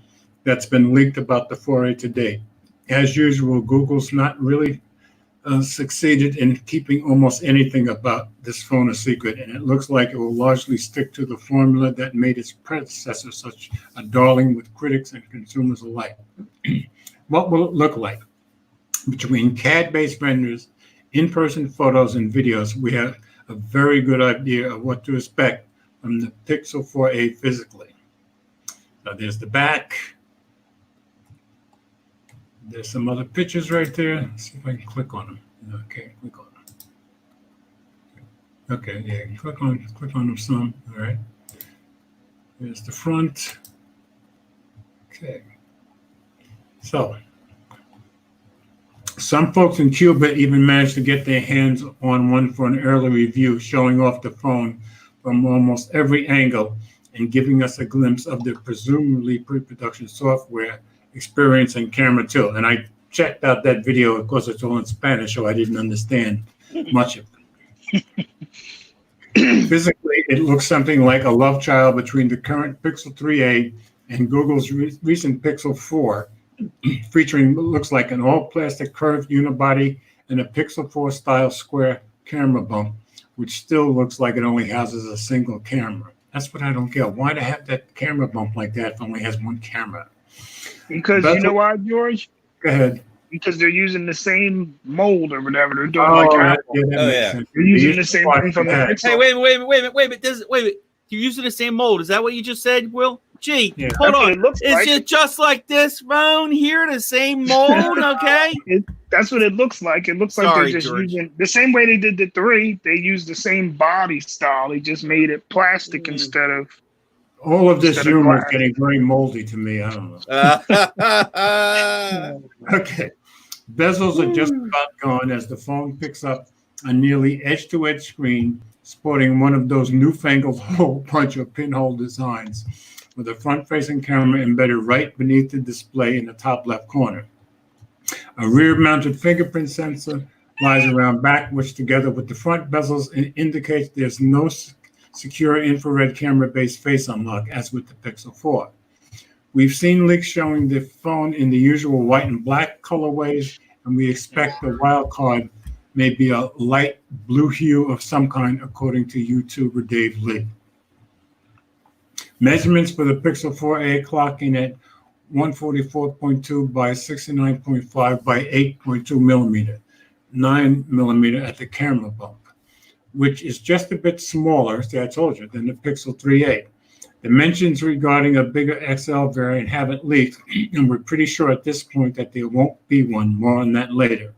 that's been leaked about the 4a to date. As usual, Google's not really succeeded in keeping almost anything about this phone a secret, and it looks like it will largely stick to the formula that made its predecessor such a darling with critics and consumers alike. What will it look like? Between CAD-based renders, in-person photos, and videos, we have a very good idea of what to expect from the Pixel 4a physically. So there's the back. There's some other pictures right there. Let's see if I can click on them. Okay, click on them. Okay, yeah, click on them some. All right. There's the front. Okay. So some folks in Cuba even managed to get their hands on one for an early review, showing off the phone from almost every angle and giving us a glimpse of the presumably pre-production software experience and camera too. And I checked out that video. Of course, it's all in Spanish, so I didn't understand much of it. Physically, it looks something like a love child between the current Pixel 3a and Google's recent Pixel 4, featuring what looks like an all-plastic curved unibody and a Pixel 4 style square camera bump, which still looks like it only houses a single camera. That's what I don't get. Why to have that camera bump like that if it only has one camera? Because you know why, George? Go ahead. Because they're using the same mold or whatever. They're doing They're using the same thing from the Pixel. Hey, wait a minute. You're using the same mold. Is that what you just said, Will? Gee, Yeah. hold on. Is it just like this phone here, the same mold? Okay. That's what it looks like. It looks like they're just using the same way they did the 3. They used the same body style. They just made it plastic instead of. All of this humor is getting very moldy to me. I don't know. Okay. Bezels are just about gone as the phone picks up a nearly edge-to-edge screen sporting one of those newfangled hole punch or pinhole designs with a front-facing camera embedded right beneath the display in the top left corner. A rear-mounted fingerprint sensor lies around back, which together with the front bezels indicates there's no secure infrared camera-based face unlock, as with the Pixel 4. We've seen leaks showing the phone in the usual white and black colorways, and we expect the wild card may be a light blue hue of some kind, according to YouTuber Dave Lee. Measurements for the Pixel 4a clocking at 144.2 by 69.5 by 8.2 millimeter, 9 millimeter at the camera bump, which is just a bit smaller, see I told you, than the Pixel 3a. The mentions regarding a bigger XL variant haven't leaked, and we're pretty sure at this point that there won't be one. More on that later.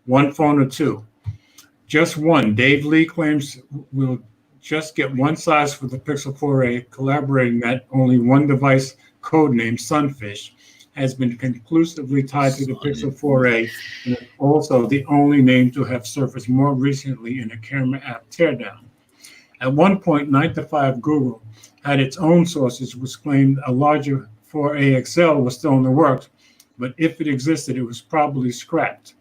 One phone or two. Just one. Dave Lee claims we'll just get one size for the Pixel 4a, collaborating that only one device, codenamed Sunfish, has been conclusively tied to the Pixel 4a, and also the only name to have surfaced more recently in a camera app teardown. At one point, 9to5 Google had its own sources which claimed a larger 4a XL was still in the works, but if it existed, it was probably scrapped.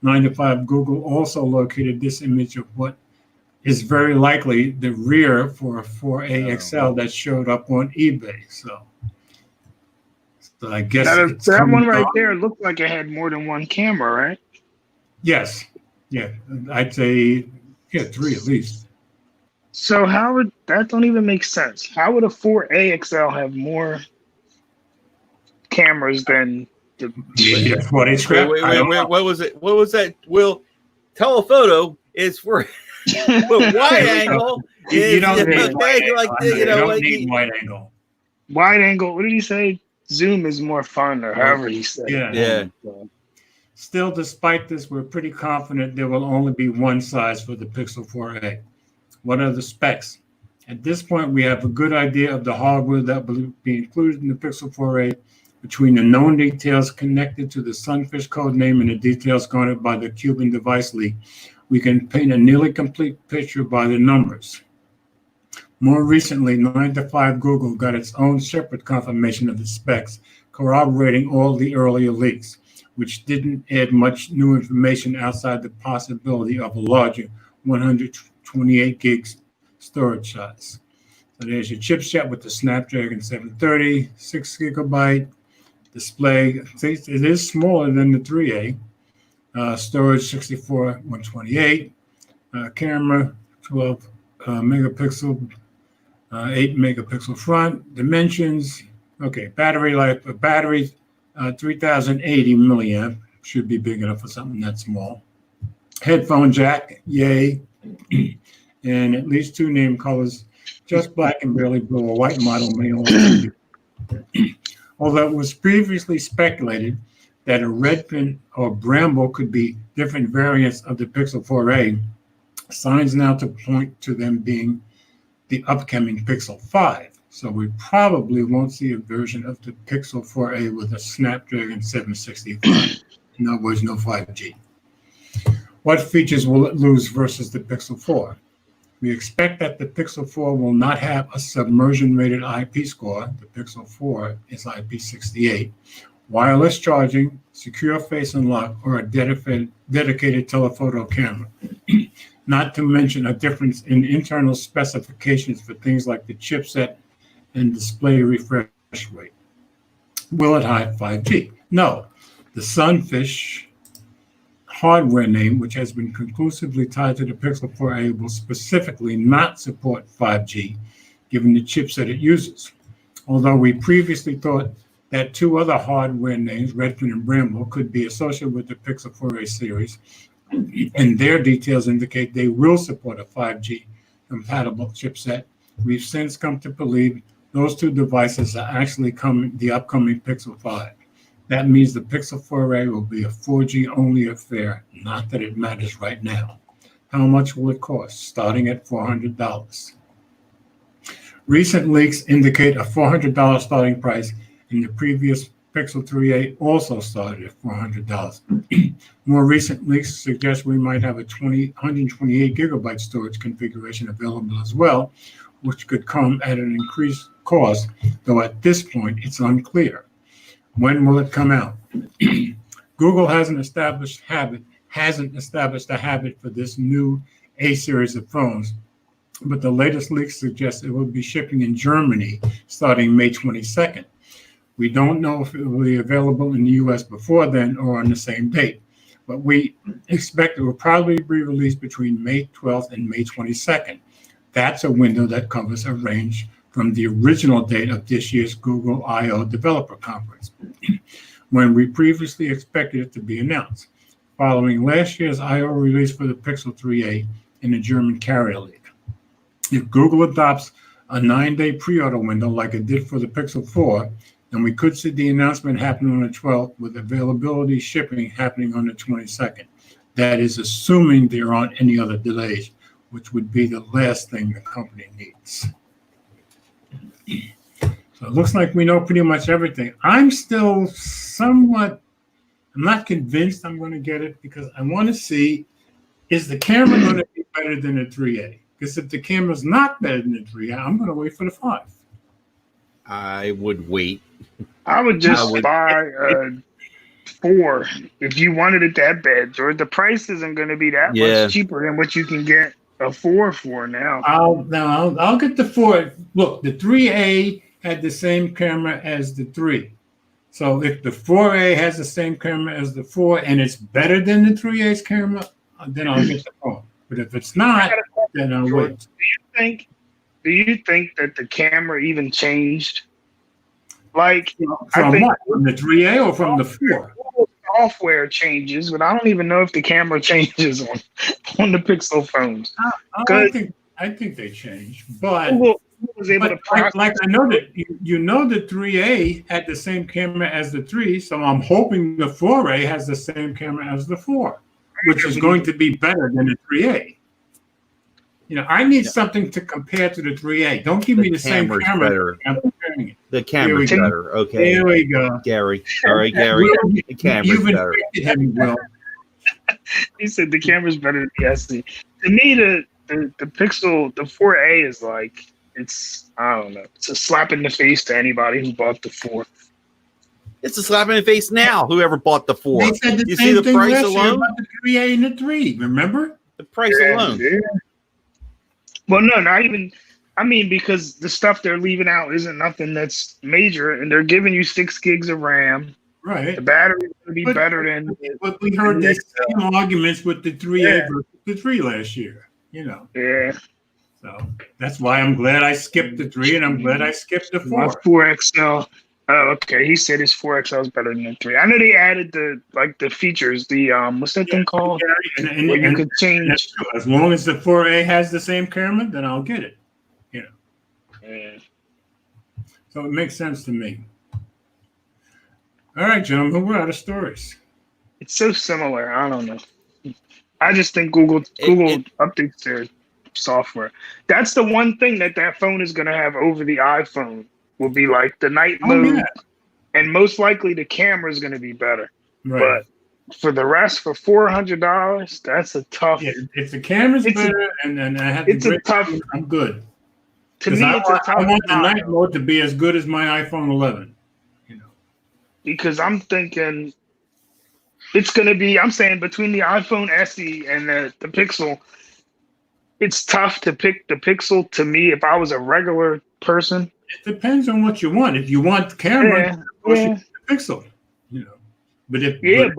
9to5 Google also located this image of what is very likely the rear for a 4a XL that showed up on eBay. So I guess that one right there looked like it had more than one camera, right? Yes. Yeah. I'd say 3 at least. So how would that don't even make sense? How would a 4a XL have more cameras than the Wait, what was it? What was that? Will telephoto is for wide angle. You don't need wide angle. Wide angle. What did he say? Zoom is more fun, or however he said. Yeah. Still, despite this, we're pretty confident there will only be one size for the Pixel 4a. What are the specs? At this point, we have a good idea of the hardware that will be included in the Pixel 4a. Between the known details connected to the Sunfish code name and the details garnered by the Cuban device leak, we can paint a nearly complete picture by the numbers. More recently, 9to5 Google got its own separate confirmation of the specs, corroborating all the earlier leaks, which didn't add much new information outside the possibility of a larger 128 gigs storage size. So there's your chipset with the Snapdragon 730, 6 gigabyte display. It is smaller than the 3A. Storage 64, 128. Camera 12 megapixel, 8 megapixel front. Dimensions. Okay, battery life. Battery 3080 milliamp. Should be big enough for something that small. Headphone jack, yay. And at least 2 name colors, just black and barely blue. A white model may also be. Although it was previously speculated that a Redfin or Bramble could be different variants of the Pixel 4a, signs now to point to them being the upcoming Pixel 5. So we probably won't see a version of the Pixel 4a with a Snapdragon 765. In other words, no 5G. What features will it lose versus the Pixel 4? We expect that the Pixel 4 will not have a submersion-rated IP score. The Pixel 4 is IP68. Wireless charging, secure face unlock, or a dedicated telephoto camera. Not to mention a difference in internal specifications for things like the chipset and display refresh rate. Will it have 5G? No. The Sunfish hardware name, which has been conclusively tied to the Pixel 4a, will specifically not support 5G, given the chipset it uses. Although we previously thought that 2 other hardware names, Redfin and Bramble, could be associated with the Pixel 4a series, and their details indicate they will support a 5G compatible chipset. We've since come to believe those 2 devices are actually the upcoming Pixel 5. That means the Pixel 4a will be a 4G only affair, not that it matters right now. How much will it cost? Starting at $400. Recent leaks indicate a $400 starting price, and the previous Pixel 3a also started at $400. More recent leaks suggest we might have a 128 gigabyte storage configuration available as well, which could come at an increased cost, though at this point it's unclear. When will it come out? Google hasn't established a habit for this new A series of phones, but the latest leaks suggest it will be shipping in Germany starting May 22nd. We don't know if it will be available in the US before then or on the same date, but we expect it will probably be released between May 12th and May 22nd. That's a window that covers a range from the original date of this year's Google I/O Developer Conference, when we previously expected it to be announced, following last year's I/O release for the Pixel 3a in the German Carrier League. If Google adopts a 9-day pre-order window like it did for the Pixel 4, then we could see the announcement happen on the 12th with availability shipping happening on the 22nd. That is assuming there aren't any other delays, which would be the last thing the company needs. So it looks like we know pretty much everything. I'm still I'm not convinced I'm going to get it because I want to see, is the camera going to be better than the 3A? Because if the camera's not better than the 3A, I'm going to wait for the 5. I would wait. I would just buy a 4 if you wanted it that bad, George. The price isn't going to be that much cheaper than what you can get a 4 for now. I'll get the 4. Look, the 3A had the same camera as the 3. So if the 4A has the same camera as the 4 and it's better than the 3A's camera, then I'll get the 4. But if it's not, then I'll wait. Do you think that the camera even changed? Like, from what? From the 3A or from the 4? Software changes, but I don't even know if the camera changes on the Pixel phones. I think they changed, but Google was able to like I know that you know the 3A had the same camera as the 3, so I'm hoping the 4A has the same camera as the 4, which is going to be better than the 3A. You know, I need something to compare to the 3A. Don't give me the same camera. Better. I'm comparing it. The camera's better. Okay. There we go. Gary. All right, Gary. The camera's better. Him, Will. He said the camera's better than the SC. To me, the Pixel, the 4A is like, I don't know. It's a slap in the face to anybody who bought the 4. It's a slap in the face now, whoever bought the 4. They said the you same see the thing price last year alone? about the 3A and the 3, remember? The price alone. Yeah. Well, no, not even. I mean, because the stuff they're leaving out isn't nothing that's major, and they're giving you 6 gigs of RAM. Right. The battery's gonna be But- better than. But we heard the these same arguments with the 3A versus the 3 last year. Yeah. So that's why I'm glad I skipped the 3, and I'm glad I skipped the 4. My 4XL. Oh, okay. He said his 4XL is better than the 3. I know they added the features. The what's that thing called? And Where you could change. that's true. As long as the 4A has the same camera, then I'll get it. Yeah. So it makes sense to me. All right, gentlemen, we're out of stories. It's so similar. I don't know. I just think Google updates their software. That's the one thing that phone is going to have over the iPhone will be like the night mode, and most likely the camera is going to be better. Right. But for the rest, for $400, that's a tough. Yeah, if the camera's better and I have it's a tough. I'm good. To me, it's a tough. I want the night mode to be as good as my iPhone 11. Because I'm thinking it's going to be. I'm saying between the iPhone SE and the Pixel, it's tough to pick the Pixel. To me, if I was a regular person, it depends on what you want. If you want the camera, the Pixel. But if you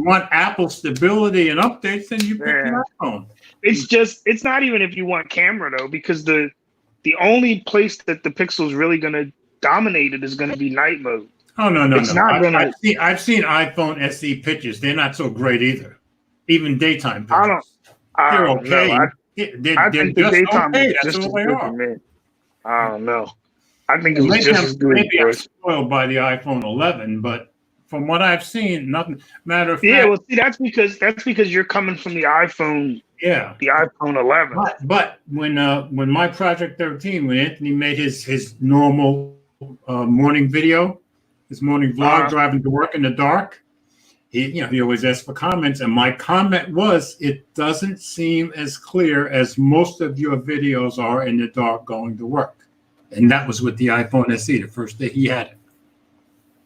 want Apple stability and updates, then you pick the iPhone. It's not even if you want camera though, because the only place that the Pixel is really going to dominate it is going to be night mode. Oh no! It's not gonna. I've seen iPhone SE pictures. They're not so great either. Even daytime pictures. They're okay. I think the daytime is just as good for me. I don't know. I think it was just as good. Maybe I'm spoiled by the iPhone 11, but from what I've seen, nothing. Matter of fact, yeah. Well, see, that's because you're coming from the iPhone. Yeah, the iPhone 11. But when my Project 13, when Anthony made his normal morning video. His morning vlog driving to work in the dark. He always asks for comments, and my comment was, "It doesn't seem as clear as most of your videos are in the dark going to work." And that was with the iPhone SE, the first day he had it.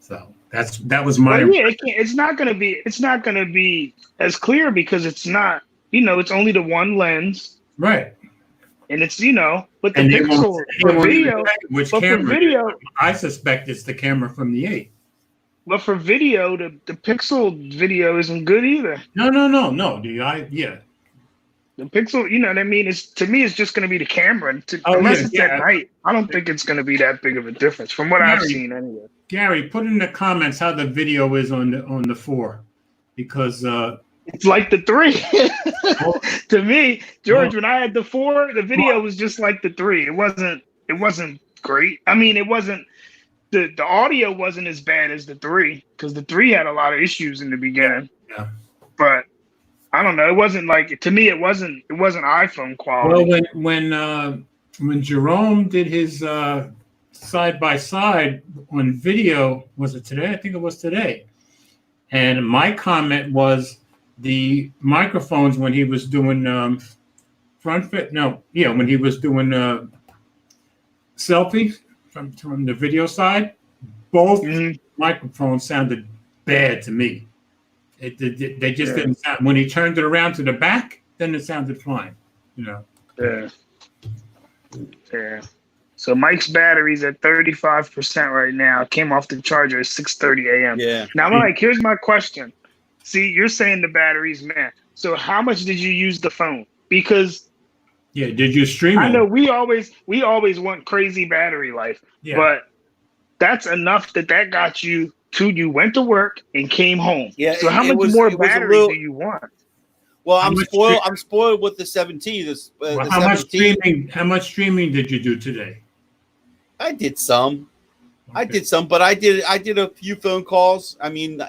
So that was my. Yeah, it's not going to be as clear because it's not. It's only the one lens, right? And it's but the Pixel for video, for video, I suspect it's the camera from the 8. But for video, the Pixel video isn't good either. No. The Pixel, you know what I mean? To me, it's just going to be the camera. Unless it's at night, I don't think it's going to be that big of a difference from what I've seen anyway. Gary, put in the comments how the video is on the 4, because it's like the 3. To me, George, when I had the 4, the video was just like the 3. It wasn't great. I mean, it wasn't the audio wasn't as bad as the 3 because the 3 had a lot of issues in the beginning. Yeah. But I don't know. It wasn't like, to me, it wasn't iPhone quality. Well, when Jerome did his side by side on video, was it today? I think it was today. And my comment was the microphones when he was doing when he was doing selfies from the video side, both microphones sounded bad to me. They just didn't sound. When he turned it around to the back, then it sounded fine. Yeah. So Mike's battery's at 35% right now. Came off the charger at 6:30 a.m. Yeah. Now, Mike, here's my question. See, you're saying the battery's man. So how much did you use the phone? Because did you stream it? I know we always want crazy battery life, but that's enough that got you to you went to work and came home. Yeah. So how much more battery do you want? Well, I'm spoiled with the 17. How much streaming did you do today? I did some. But I did a few phone calls. I mean,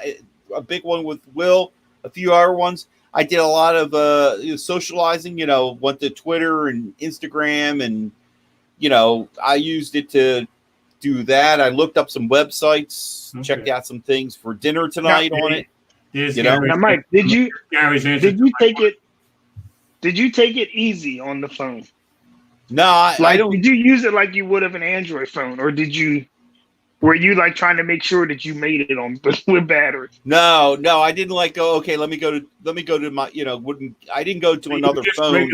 a big one with Will, a few other ones. I did a lot of socializing, went to Twitter and Instagram, and I used it to do that. I looked up some websites, checked out some things for dinner tonight on it. Now, Mike, did you take it easy on the phone? No, I don't. Did you use it like you would have an Android phone, or were you like trying to make sure that you made it on with battery? No, I didn't go. Okay, let me go to my. I didn't go to another phone.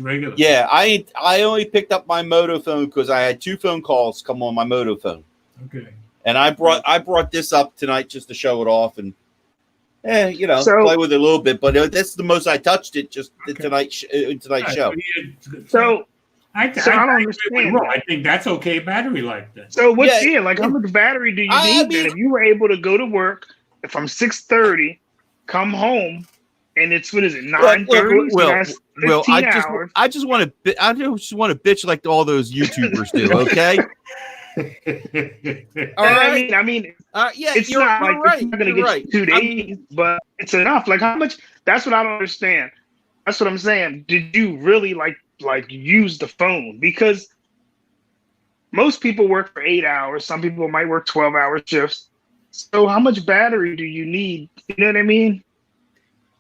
Regular. Yeah, I only picked up my Moto phone because I had 2 phone calls come on my Moto phone. Okay. And I brought this up tonight just to show it off and play with it a little bit. But that's the most I touched it just tonight's show. So I don't understand. I think that's okay battery life then. So what's like how much battery do you need then? If you were able to go to work from 6:30, come home, and it's 9:30? Well, I just want to bitch like all those YouTubers do. Okay. All right. I mean, it's not like right. It's not going to get you 2 days, but it's enough. Like how much? That's what I don't understand. That's what I'm saying. Did you really like use the phone? Because most people work for 8 hours. Some people might work 12-hour shifts. So how much battery do you need? You know what I mean?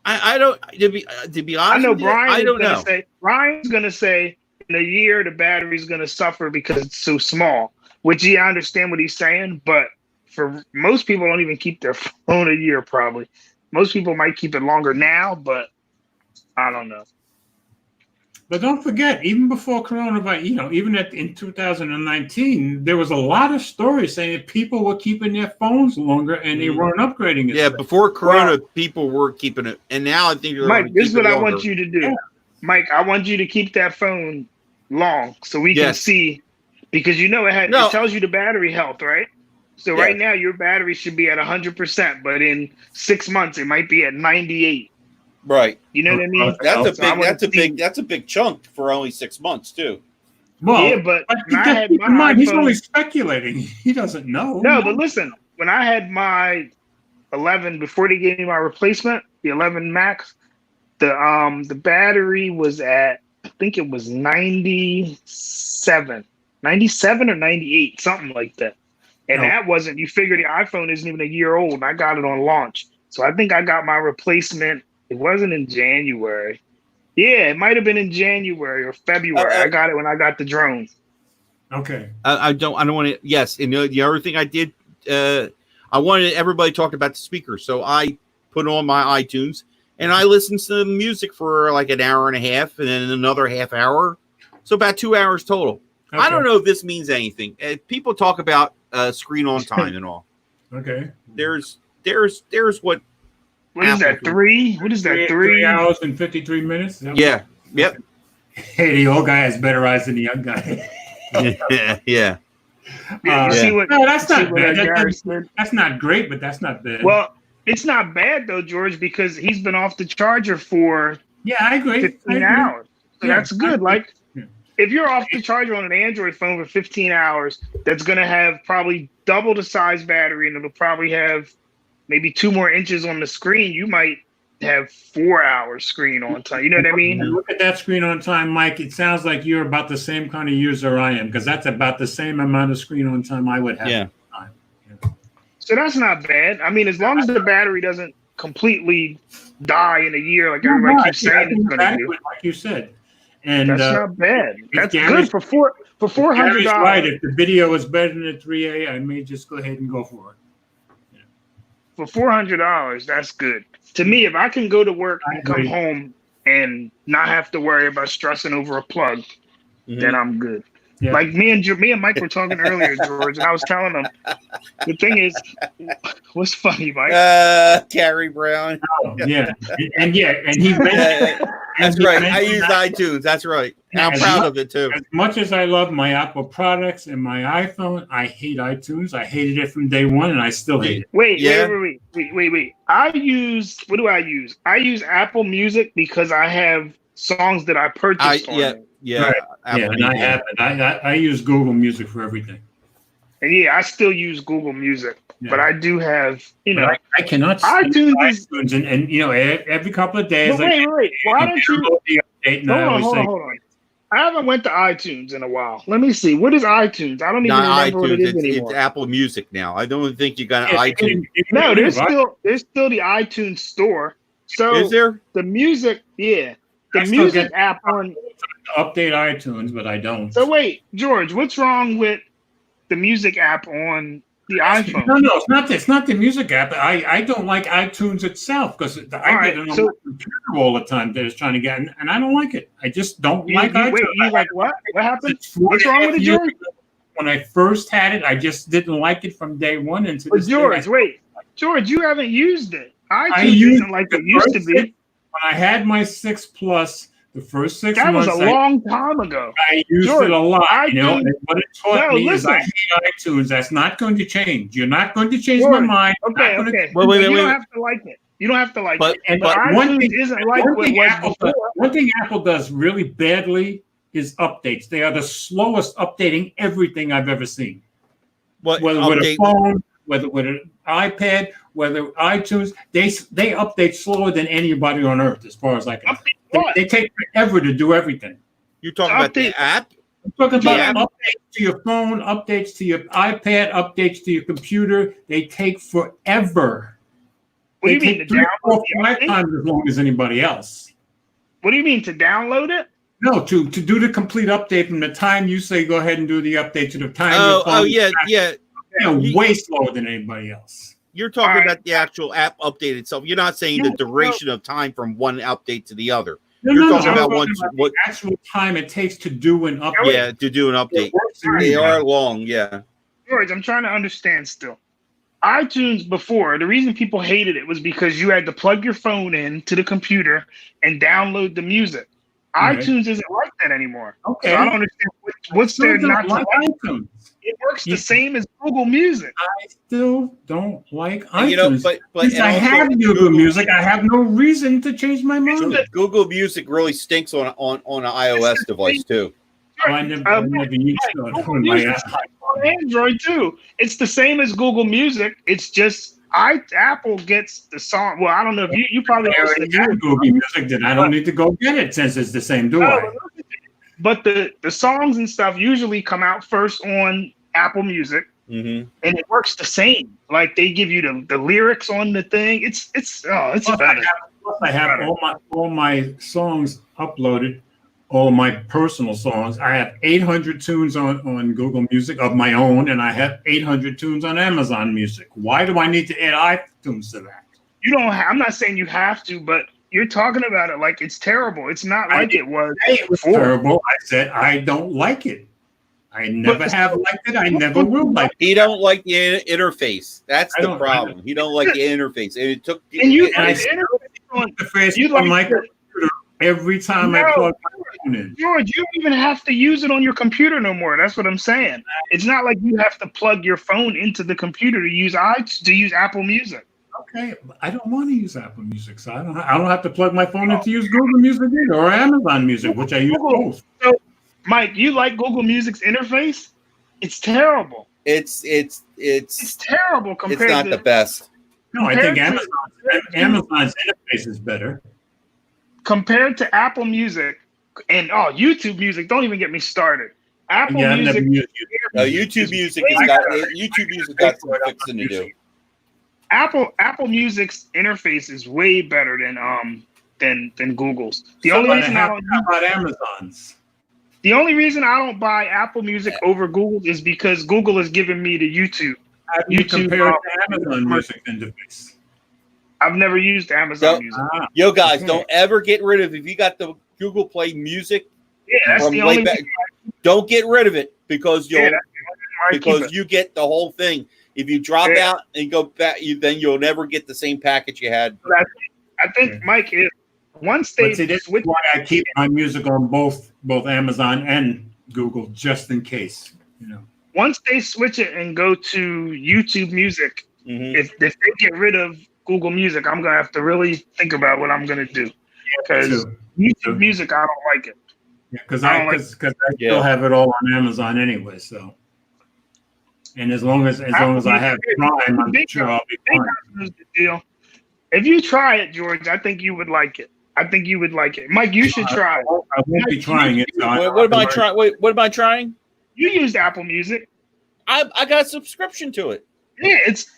I don't. To be honest, I know Brian's going to say in a year the battery's going to suffer because it's so small. Which I understand what he's saying, but for most people don't even keep their phone a year probably. Most people might keep it longer now, but I don't know. But don't forget, even before coronavirus, even in 2019, there was a lot of stories saying that people were keeping their phones longer and they weren't upgrading it. Yeah, before Corona, people were keeping it, and now I think Mike, this is what I want you to do. Yeah. Mike, I want you to keep that phone long so we can see. Because it tells you the battery health, right? So right now your battery should be at 100%, but in 6 months it might be at 98. Right. You know what I mean? That's a big chunk for only 6 months too. Well, yeah, but he's only speculating. He doesn't know. No, but listen, when I had my 11 before they gave me my replacement, the 11 Max, the battery was at I think it was 97 or 98, something like that. And that wasn't, you figure the iPhone isn't even a year old, and I got it on launch. So I think I got my replacement, it wasn't in January. Yeah, it might have been in January or February. I got it when I got the drone. Okay. I don't want to, yes. And the other thing I did, I wanted everybody to talk about the speaker. So I put on my iTunes, and I listened to the music for like an hour and a half, and then another half hour. So about 2 hours total. Okay. I don't know if this means anything. People talk about screen on time and all. Okay. There's what is that? 3? What is that? 3 hours and 53 minutes? Yeah. Yep. Hey, the old guy has better eyes than the young guy. Yeah. That's not bad. That's not great, but that's not bad. Well, it's not bad though, George, because he's been off the charger for I agree. 15 hours. So that's good. If you're off the charger on an Android phone for 15 hours, that's going to have probably double the size battery, and it'll probably have maybe 2 more inches on the screen. You might have 4 hours screen on time. You know what I mean? Look at that screen on time, Mike. It sounds like you're about the same kind of user I am, because that's about the same amount of screen on time I would have. Yeah. So that's not bad. I mean, as long as the battery doesn't completely die in a year like everybody keeps saying it's going to do. Like you said. And that's not bad. That's good for $400. Right. If the video is better than the 3A, I may just go ahead and go for it. Yeah. For $400, that's good. To me, if I can go to work and come home and not have to worry about stressing over a plug, then I'm good. Yeah. Like me and Mike were talking earlier, George, and I was telling him the thing is, what's funny, Mike? Carrie Brown. Oh, yeah, and he mentioned. That's right. I use iTunes. That's right. I'm proud of it too. As much as I love my Apple products and my iPhone, I hate iTunes. I hated it from day one, and I still hate it. Wait. I use, what do I use? I use Apple Music because I have songs that I purchased on it. Yeah, right. And I have it. I use Google Music for everything. And I still use Google Music, but I do have, I cannot iTunes and every couple of days. Wait. Why don't you? Hold on. I haven't went to iTunes in a while. Let me see. What is iTunes? I don't even remember what it is anymore. It's Apple Music now. I don't think you got an iTunes. No, there's still the iTunes store. So is there the music? Yeah, the music app on. Update iTunes, but I don't. So wait, George, what's wrong with the music app on the iPhone? No, it's not the music app. I don't like iTunes itself because I get on my computer all the time that is trying to get, and I don't like it. I just don't like iTunes. Wait, you like what? What happened? What's wrong with it, George? when I first had it, I just didn't like it from day one. And to But this George, day, wait, George, you haven't used it. I iTunes used isn't like it used to be. when I had my 6 Plus, the first 6 That was months, a long time ago. I used George, it a lot. You know, iTunes- and what it taught No, me is I listen. hate iTunes. That's not going to change. You're not going to change my George, mind. You're Okay, not gonna- okay. Wait, you wait. don't have to like it. You don't have to like But- it. And But one iTunes thing- isn't like one what thing it was Apple before. does- One thing Apple does really badly is updates. They are the slowest updating everything I've ever seen. What Whether with a update? phone, whether with an iPad, whether iTunes, they update slower than anybody on earth, as far as I can. Update what? They take forever to do everything. You're talking about the Update. app? I'm talking about Yeah. updates to your phone, updates to your iPad, updates to your computer. They take forever. What do you They mean take to 3 or download 4 the update? times as long as anybody else. What do you mean to download it? No, to do the complete update from the time you say go ahead and do the update to the time your Oh, phone yeah. they're way slower than anybody else. You're talking All right. about the actual app update itself. You're not saying the duration of time from one update to the other. No, You're no, talking I'm about the actual time it takes to do an update. Yeah, to do an update. It works in They anybody. are long, yeah. George, I'm trying to understand still. iTunes before, the reason people hated it was because you had to plug your phone in to the computer and download the music. Right. iTunes isn't like that anymore. Okay. So I don't understand what's Still there don't not to like like. iTunes. It works You- the same as Google Music. I still don't like And, iTunes. you know, but Since and I also have Google Music, I have no reason to change my mind. Google Music really stinks on an iOS device too. Oh, I never used it Google on my Music's on Android too. It's the same as Google Music. It's just Apple gets the song. Well, I don't know if you probably I already have Google Music, then I don't need to go get it since it's the same, do I? But the songs and stuff usually come out first on Apple Music, Mm-hmm. and it works the same. Like they give you the lyrics on the thing. It's Plus, better. I have all my songs uploaded, all my personal songs. I have 800 tunes on Google Music of my own, and I have 800 tunes on Amazon Music. Why do I need to add iTunes to that? You don't. I'm not saying you have to, but you're talking about it like it's terrible. It's not I like it was. Hey, it was before. terrible. I said I don't like it. I never have liked it. I never will like it. He don't like the interface. That's I the don't- problem. He don't like the interface. And it took. And you And I like still the interface on- The face You on like my the- computer every time I No. plug my phone in. George, you don't even have to use it on your computer no more. That's what I'm saying. It's not like you have to plug your phone into the computer to use Apple Music. Okay, but I don't want to use Apple Music, so I don't have to plug my phone in to use Google Music either, or Amazon Music, which I use both. Mike, you like Google Music's interface? It's terrible. It's It's terrible compared it's not to the best. No, I think compared to- Amazon's interface is better. compared to Apple Music and YouTube Music. Don't even get me started. Apple Yeah, I've never Music, used YouTube Music has got YouTube Music got some fixing to do. Apple Music's interface is way better than Google's. The So only what reason I don't how about Amazon's? The only reason I don't buy Apple Music over Google is because Google is giving me the YouTube. How do you YouTube, compare it to Amazon Music interface? I've never used Amazon So- Music. Ah, Yo, guys, Okay. don't ever get rid of if you got the Google Play Music Yeah, that's from the way only back. Don't get rid of it because Yeah, you'll that's why I keep because it. you get the whole thing. If you drop Yeah. out and go back, then you'll never get the same package you had. I think Mike, once they But see, this is switch, why I keep my music on both Amazon and Google, just in case. once they switch it and go to YouTube Music, Mhm. if they get rid of Google Music, I'm gonna have to really think about what I'm gonna do because So, YouTube Music, I don't like it. yeah, because I I don't like- still Yeah. have it all on Amazon anyway. So, and as long as I have Prime, I'm sure I'll be fine. Here's the deal. If you try it, George, I think you would like it. Mike, you should try it. I won't be trying it. So What am I trying? Wait, what am I trying? You used Apple Music. I got a subscription to it. Yeah, it's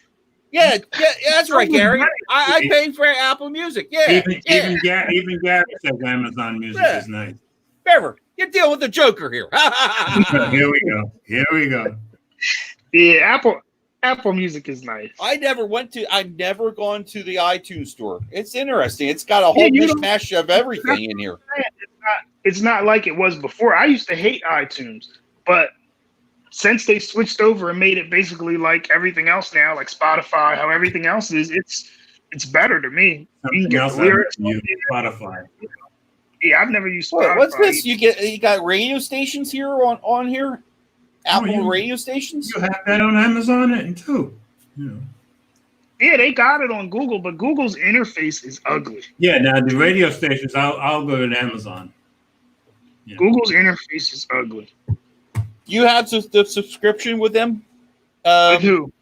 Yeah, that's right, Gary. I pay for Apple Music. Yeah, Even Gary says Amazon Music Yeah. is nice. Trevor, you deal with the Joker here. Here we go. yeah, Apple Music is nice. I've never gone to the iTunes store. It's interesting. It's got a whole Yeah, you don't- mishmash of everything in here. It's not like it was before. I used to hate iTunes, but since they switched over and made it basically like everything else now, like Spotify, how everything else is, it's better to me. You can get the lyrics. Spotify. Yeah, I've never used Spotify. What's this? You got radio stations here on here? Apple radio stations? You have that on Amazon and too. Yeah, they got it on Google, but Google's interface is ugly. Yeah, now the radio stations, I'll go to Amazon. Yeah. Google's interface is ugly. You have the subscription with them? With who?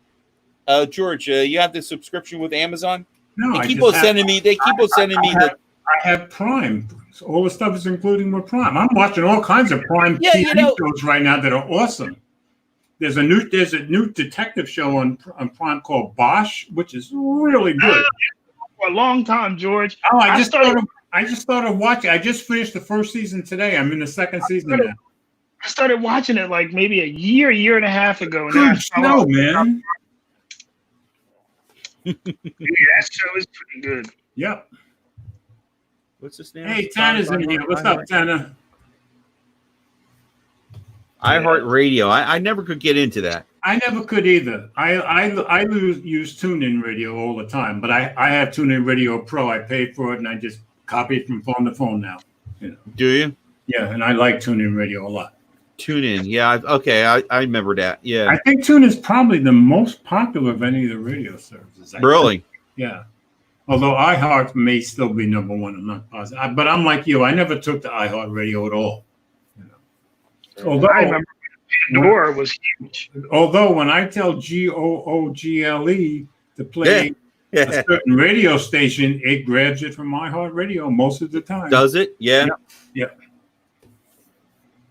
George, you have the subscription with Amazon? No, They keep on sending me the. I have Prime. So all the stuff is including with Prime. I'm watching all kinds of Prime TV shows right now that are awesome. There's a new detective show on Prime called Bosch, which is really good. For a long time, George. Oh, I just started watching. I just finished the first season today. I'm in the second season now. I started watching it like maybe a year and a half ago. Good show, man. Yeah, that show is pretty good. Yep. What's his name? Hey, Tanner's in here. What's up, Tanner? iHeartRadio. I never could get into that. I never could either. I use TuneIn Radio all the time, but I have TuneIn Radio Pro. I pay for it, and I just copy it from phone to phone now. Do you? Yeah, and I like TuneIn Radio a lot. TuneIn. Yeah. I remember that. Yeah. I think TuneIn is probably the most popular of any of the radio services. Really? Yeah. Although iHeart may still be number one, I'm not positive. But I'm like you. I never took to iHeartRadio at all. Although I remember Pandora was huge. Although when I tell GOOGLE to play a certain radio station, it grabs it from iHeartRadio most of the time. Does it? Yeah. Yeah.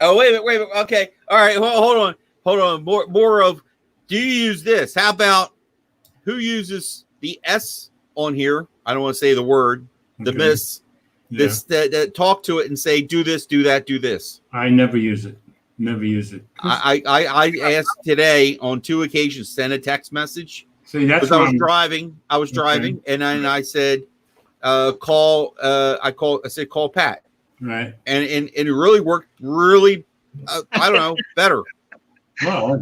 Oh, wait a minute. Okay. All right. Hold on. More of, do you use this? How about who uses the S on here? I don't want to say the word, the miss. This that talk to it and say, do this, do that, do this. I never use it. Never use it. I asked today on 2 occasions, send a text message. See, that's I was driving, and then I said, call. I said, call Pat. Right. And it really worked. Really, I don't know, better. Well,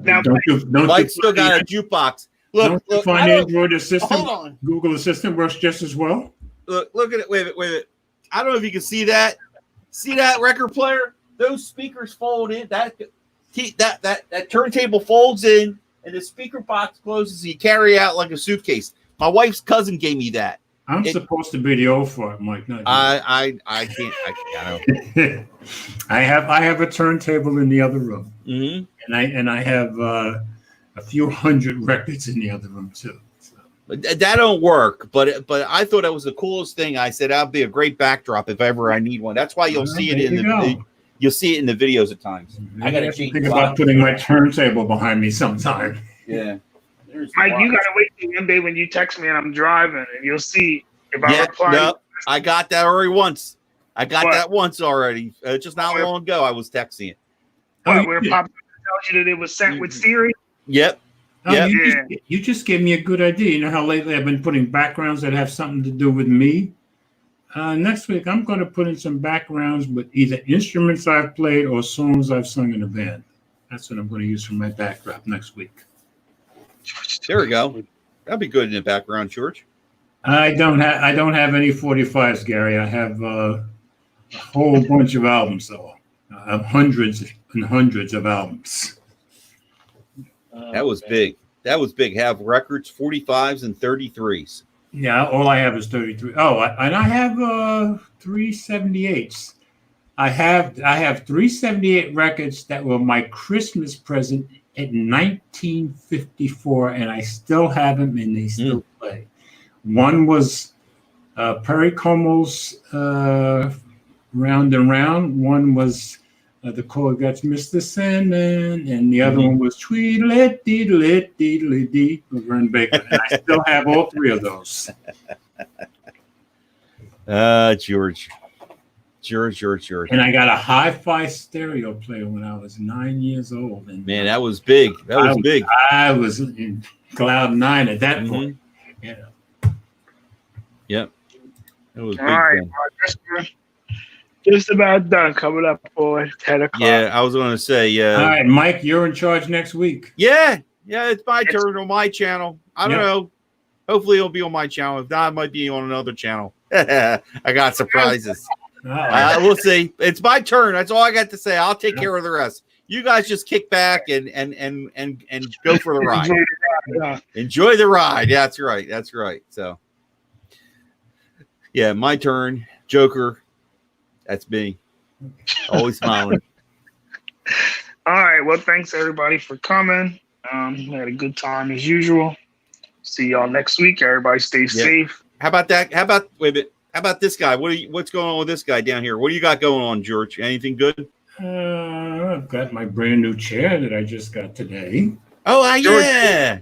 Mike still got a jukebox. Look, find Android Assistant. Hold on. Google Assistant works just as well. Look at it. Wait a minute. I don't know if you can see that. See that record player? Those speakers fold in. That turntable folds in, and the speaker box closes. And you carry out like a suitcase. My wife's cousin gave me that. I'm supposed to be the old for it, Mike. Not I can't. I don't. I have a turntable in the other room, mm-hmm. and I have a few hundred records in the other room too. So. That don't work, but I thought that was the coolest thing. I said that'd be a great backdrop if ever I need one. That's why you'll see it you'll see it in the videos at times. I gotta think about putting my turntable behind me sometime. Yeah. Mike, you gotta wait till one day when you text me and I'm driving, and you'll see if I reply. No, I got that already once. I got that once already. Just not long ago, I was texting it. Where it popped up and tells you that it was sent with Siri. Yep. You just gave me a good idea. You know how lately I've been putting backgrounds that have something to do with me? Next week, I'm going to put in some backgrounds with either instruments I've played or songs I've sung in a band. That's what I'm going to use for my backdrop next week. There we go. That'd be good in the background, George. I don't have any 45s, Gary. I have a whole bunch of albums, though. I have hundreds and hundreds of albums. That was big. Have records, 45s and 33s. Yeah, all I have is 33. Oh, and I have 378s. I have 378 records that were my Christmas present in 1954, and I still have them, and they still play. One was Perry Como's Round and Round. One was the chord that's Mr. Sandman, and the other one was Tweedle-it-deedle-it-deedle-it-dee, Vern Baker. And I still have all 3 of those. George. And I got a hi-fi stereo player when I was 9 years old. And man, that was big. Big. I was in cloud 9 at that point. Yeah. Yep. That was all big. right. Just about done. Coming up for 10 o'clock. Yeah, I was going to say. All right, Mike, you're in charge next week. Yeah, it's my turn on my channel. I don't Yep. know. Hopefully, it'll be on my channel. If not, it might be on another channel. I got surprises. We'll see. It's my turn. That's all I got to say. I'll take care of the rest. You guys just kick back and go for the ride. Enjoy the ride. Yeah, that's right. That's right. So, yeah, my turn. Joker. That's me. Always smiling. All right. Well, thanks everybody for coming. We had a good time as usual. See y'all next week. Everybody stay safe. How about that? Wait a minute. How about this guy? What's going on with this guy down here? What do you got going on, George? Anything good? I've got my brand new chair that I just got today. Oh, George, yeah.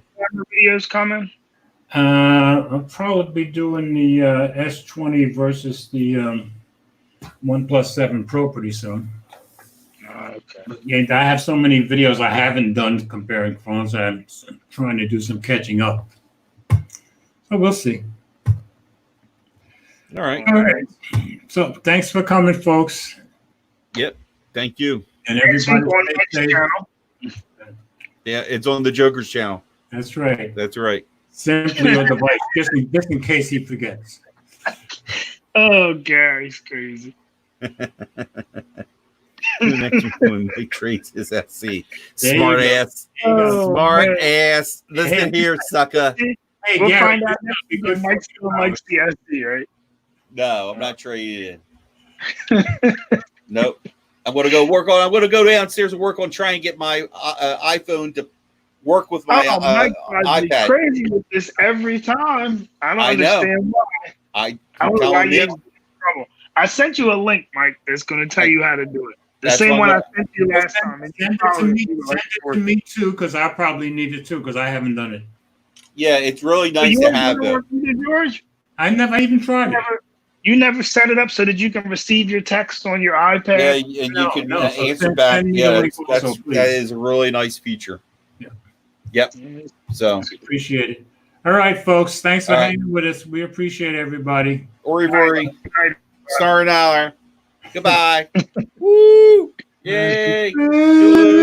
Videos coming. I'll probably be doing the S20 versus the OnePlus 7 Pro pretty soon. Okay. Yeah, I have so many videos I haven't done comparing phones. I'm trying to do some catching up. So we'll see. All right. All right. So thanks for coming, folks. Yep. Thank you. And Next week everybody on stay next safe. channel. Yeah, it's on the Joker's channel. That's right. That's right. Simply your device, just in case he forgets. Oh, Gary's crazy. The next one he trades his SC. There Smart you go. ass. Oh, Smart man. ass. Listen here, sucker. Hey, We'll Gary, find out this next will be week good if for Mike still likes the SD, right? No, I'm not trading in. Nope. I'm gonna go downstairs and work on trying to get my iPhone to work with my Mike drives me iPad. crazy with this every time. I don't I know. understand why. I I I'm don't know why telling you you. have trouble. I sent you a link, Mike, that's going to tell you how to do it. The That's same what one I I'm sent you last time. and you Send it to probably me, do send like it to me too, because I probably need it too, because I haven't done it. Yeah, it's really So nice you to ain't have gonna though. work either, George? I never even tried it. You never set it up so that you can receive your text on your iPad? Yeah, and No, you can no, so answer send back. me Yeah, the link that also, please. is a really nice feature. Yeah. Yep. So, Appreciate it. All right, folks. Thanks for All right. hanging with us. We appreciate everybody. Ori All right. Vori, Sayonara. Goodbye. Woo! Yay! Good.